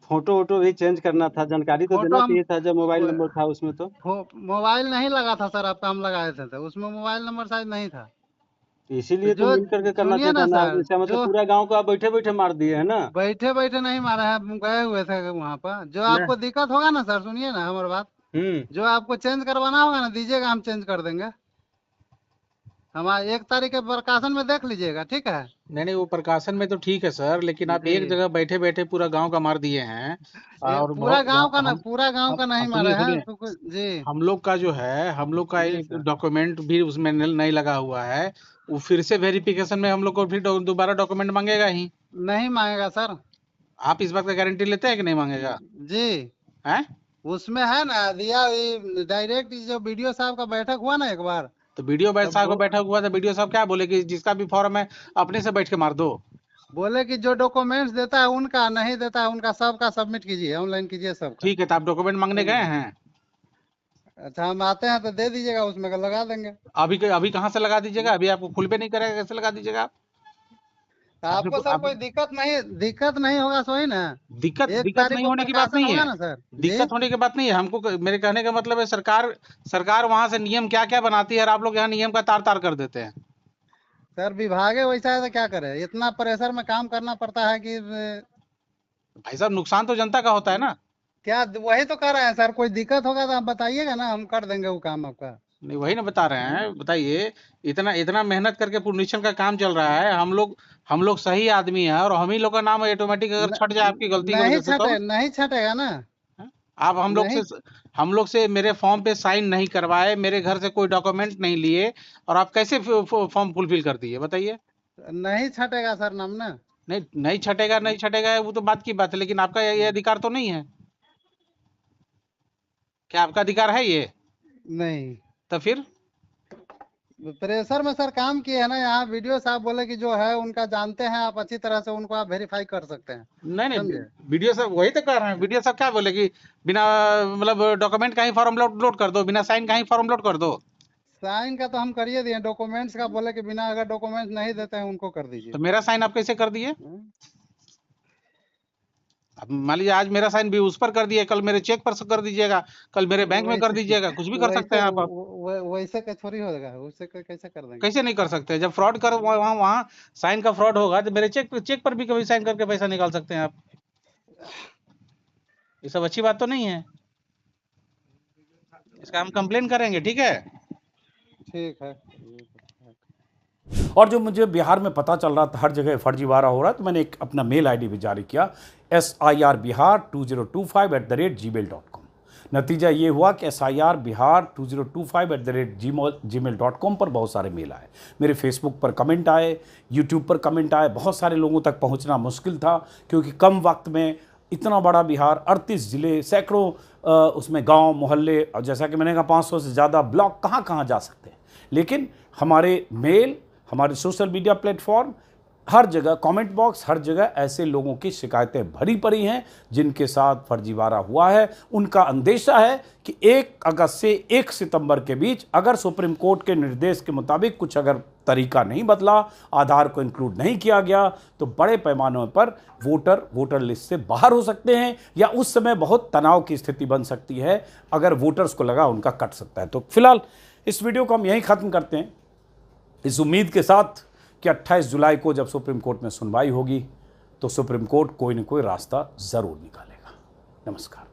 फोटो वोटो भी चेंज करना था, जानकारी तो देना चाहिए था जब मोबाइल नंबर था उसमें। तो मोबाइल नहीं लगा था सर आपका, हम लगाए थे तो उसमें मोबाइल नंबर शायद नहीं था, इसीलिए तो मिल करके करना चाहिए था ना। जैसे मतलब पूरा गांव को आप बैठे बैठे मार दिए है ना? बैठे बैठे नहीं मारा है, हम गए हुए थे वहाँ पर। जो आपको दिक्कत होगा ना सर, सुनिए ना हमारी बात, जो आपको चेंज करवाना होगा ना, दीजिएगा, हम चेंज कर देंगे। हमारे 1 तारीख के प्रकाशन में देख लीजिएगा, ठीक है? नहीं, वो प्रकाशन में तो ठीक है सर, लेकिन आप एक जगह बैठे बैठे पूरा गांव का मार दिए हैं। और पूरा गांव का ना, पूरा गांव का नहीं मारा है जी। हम लोग का जो है, हम लोग का एक डॉक्यूमेंट भी उसमें नहीं लगा हुआ है। वो फिर से वेरिफिकेशन में हम लोग को फिर दोबारा डॉक्यूमेंट मांगेगा ही? नहीं मांगेगा सर। आप इस बात का गारंटी लेते हैं कि नहीं मांगेगा? जी है, उसमें है ना दिया। डायरेक्ट जो बीडीओ साहब का बैठक हुआ ना एक बार, तो बीडीओ साहब का बैठक हुआ था, बीडीओ साहब क्या बोले कि जिसका भी फॉर्म है अपने से बैठ के मार दो। बोले कि जो डॉक्यूमेंट्स देता है उनका, नहीं देता है उनका, सबका सबमिट कीजिए, ऑनलाइन कीजिए सब। ठीक है, तो आप डॉक्यूमेंट मांगने गए हैं? अच्छा, हम आते हैं तो दे दीजिएगा, उसमें लगा देंगे। अभी कहाँ से लगा दीजिएगा? अभी आपको खुल पे नहीं करेगा, कैसे लगा दीजिएगा आप? आपको सर कोई दिक्कत नहीं होगा, सोई ना? दिक्कत नहीं होने की बात नहीं है ना सर, दिक्कत होने की बात नहीं है। हमको, मेरे कहने का मतलब है, सरकार वहाँ से नियम क्या क्या बनाती है और आप लोग यहाँ नियम का तार तार कर देते हैं। सर विभाग है वैसा है तो क्या करे, इतना प्रेशर में काम करना पड़ता है कि भाई साहब, नुकसान तो जनता का होता है ना। क्या वही तो कर रहे हैं सर, कोई दिक्कत होगा तो आप बताइएगा ना, हम कर देंगे वो काम आपका। नहीं, वही ना बता रहे हैं, बताइए। इतना मेहनत करके पुनरीक्षण का काम चल रहा है, हम लोग सही आदमी है और हम ही लोग का नाम ऑटोमेटिक अगर छट जाए आपकी गलती की वजह से तो नहीं छटेगा ना। आप हम लोग से मेरे फॉर्म पे साइन नहीं करवाए, मेरे घर से कोई डॉक्यूमेंट नहीं लिए, और आप कैसे फॉर्म फुलफिल कर दिए, बताइए? नहीं छटेगा सर नाम ना। नहीं छटेगा वो तो बात की बात है, लेकिन आपका ये अधिकार तो नहीं है। क्या आपका अधिकार है ये? नहीं। तो फिर प्रेशर में सर काम किए है ना। यहाँ वीडियो साहब बोले कि जो है उनका जानते हैं आप अच्छी तरह से, उनको आप वेरीफाई कर सकते हैं। नहीं, वीडियो साहब वही तो कर रहे हैं। वीडियो साहब क्या बोले कि बिना मतलब डॉक्यूमेंट का ही फॉर्म लोड कर दो, बिना साइन का ही फॉर्म लोड कर दो। साइन का तो हम करिए दिए, डॉक्यूमेंट्स का बोले कि बिना अगर डॉक्यूमेंट नहीं देते हैं उनको कर दीजिए। तो मेरा साइन आप कैसे कर दिए? अब मान लीजिए आज मेरा साइन भी उस पर कर दिए, कल मेरे चेक पर कर दीजिएगा, कल मेरे बैंक में कर दीजिएगा, कुछ भी कर सकते हैं आप। वैसे का थोड़ी होगा, वैसे कैसे कर देंगे? कैसे नहीं कर सकते? जब फ्रॉड कर वहाँ साइन का फ्रॉड होगा तो मेरे चेक पर भी कभी साइन करके पैसा निकाल सकते हैं आप। ये सब अच्छी बात तो नहीं है, इसका हम कंप्लेन करेंगे। ठीक है, ठीक है। और जो मुझे बिहार में पता चल रहा था हर जगह फर्जीवाड़ा हो रहा है, तो मैंने एक अपना मेल आईडी भी जारी किया, sirbihar2025@gmail.com। नतीजा ये हुआ कि sirbihar2025@gmail.com पर बहुत सारे मेल आए, मेरे फेसबुक पर कमेंट आए, यूट्यूब पर कमेंट आए। बहुत सारे लोगों तक पहुंचना मुश्किल था, क्योंकि कम वक्त में इतना बड़ा बिहार, 38 ज़िले, सैकड़ों उसमें गांव मोहल्ले, और जैसा कि मैंने कहा 500 से ज़्यादा ब्लॉक कहाँ कहाँ जा सकते हैं। लेकिन हमारे मेल, हमारे सोशल मीडिया प्लेटफॉर्म, हर जगह कमेंट बॉक्स, हर जगह ऐसे लोगों की शिकायतें भरी पड़ी हैं जिनके साथ फर्जीवाड़ा हुआ है। उनका अंदेशा है कि 1 अगस्त से 1 सितंबर के बीच अगर सुप्रीम कोर्ट के निर्देश के मुताबिक कुछ अगर तरीका नहीं बदला, आधार को इंक्लूड नहीं किया गया, तो बड़े पैमाने पर वोटर लिस्ट से बाहर हो सकते हैं, या उस समय बहुत तनाव की स्थिति बन सकती है। अगर वोटर्स को लगा उनका कट सकता है। तो फिलहाल इस वीडियो को हम यहीं ख़त्म करते हैं, इस उम्मीद के साथ कि 28 जुलाई को जब सुप्रीम कोर्ट में सुनवाई होगी तो सुप्रीम कोर्ट कोई न कोई रास्ता ज़रूर निकालेगा। नमस्कार।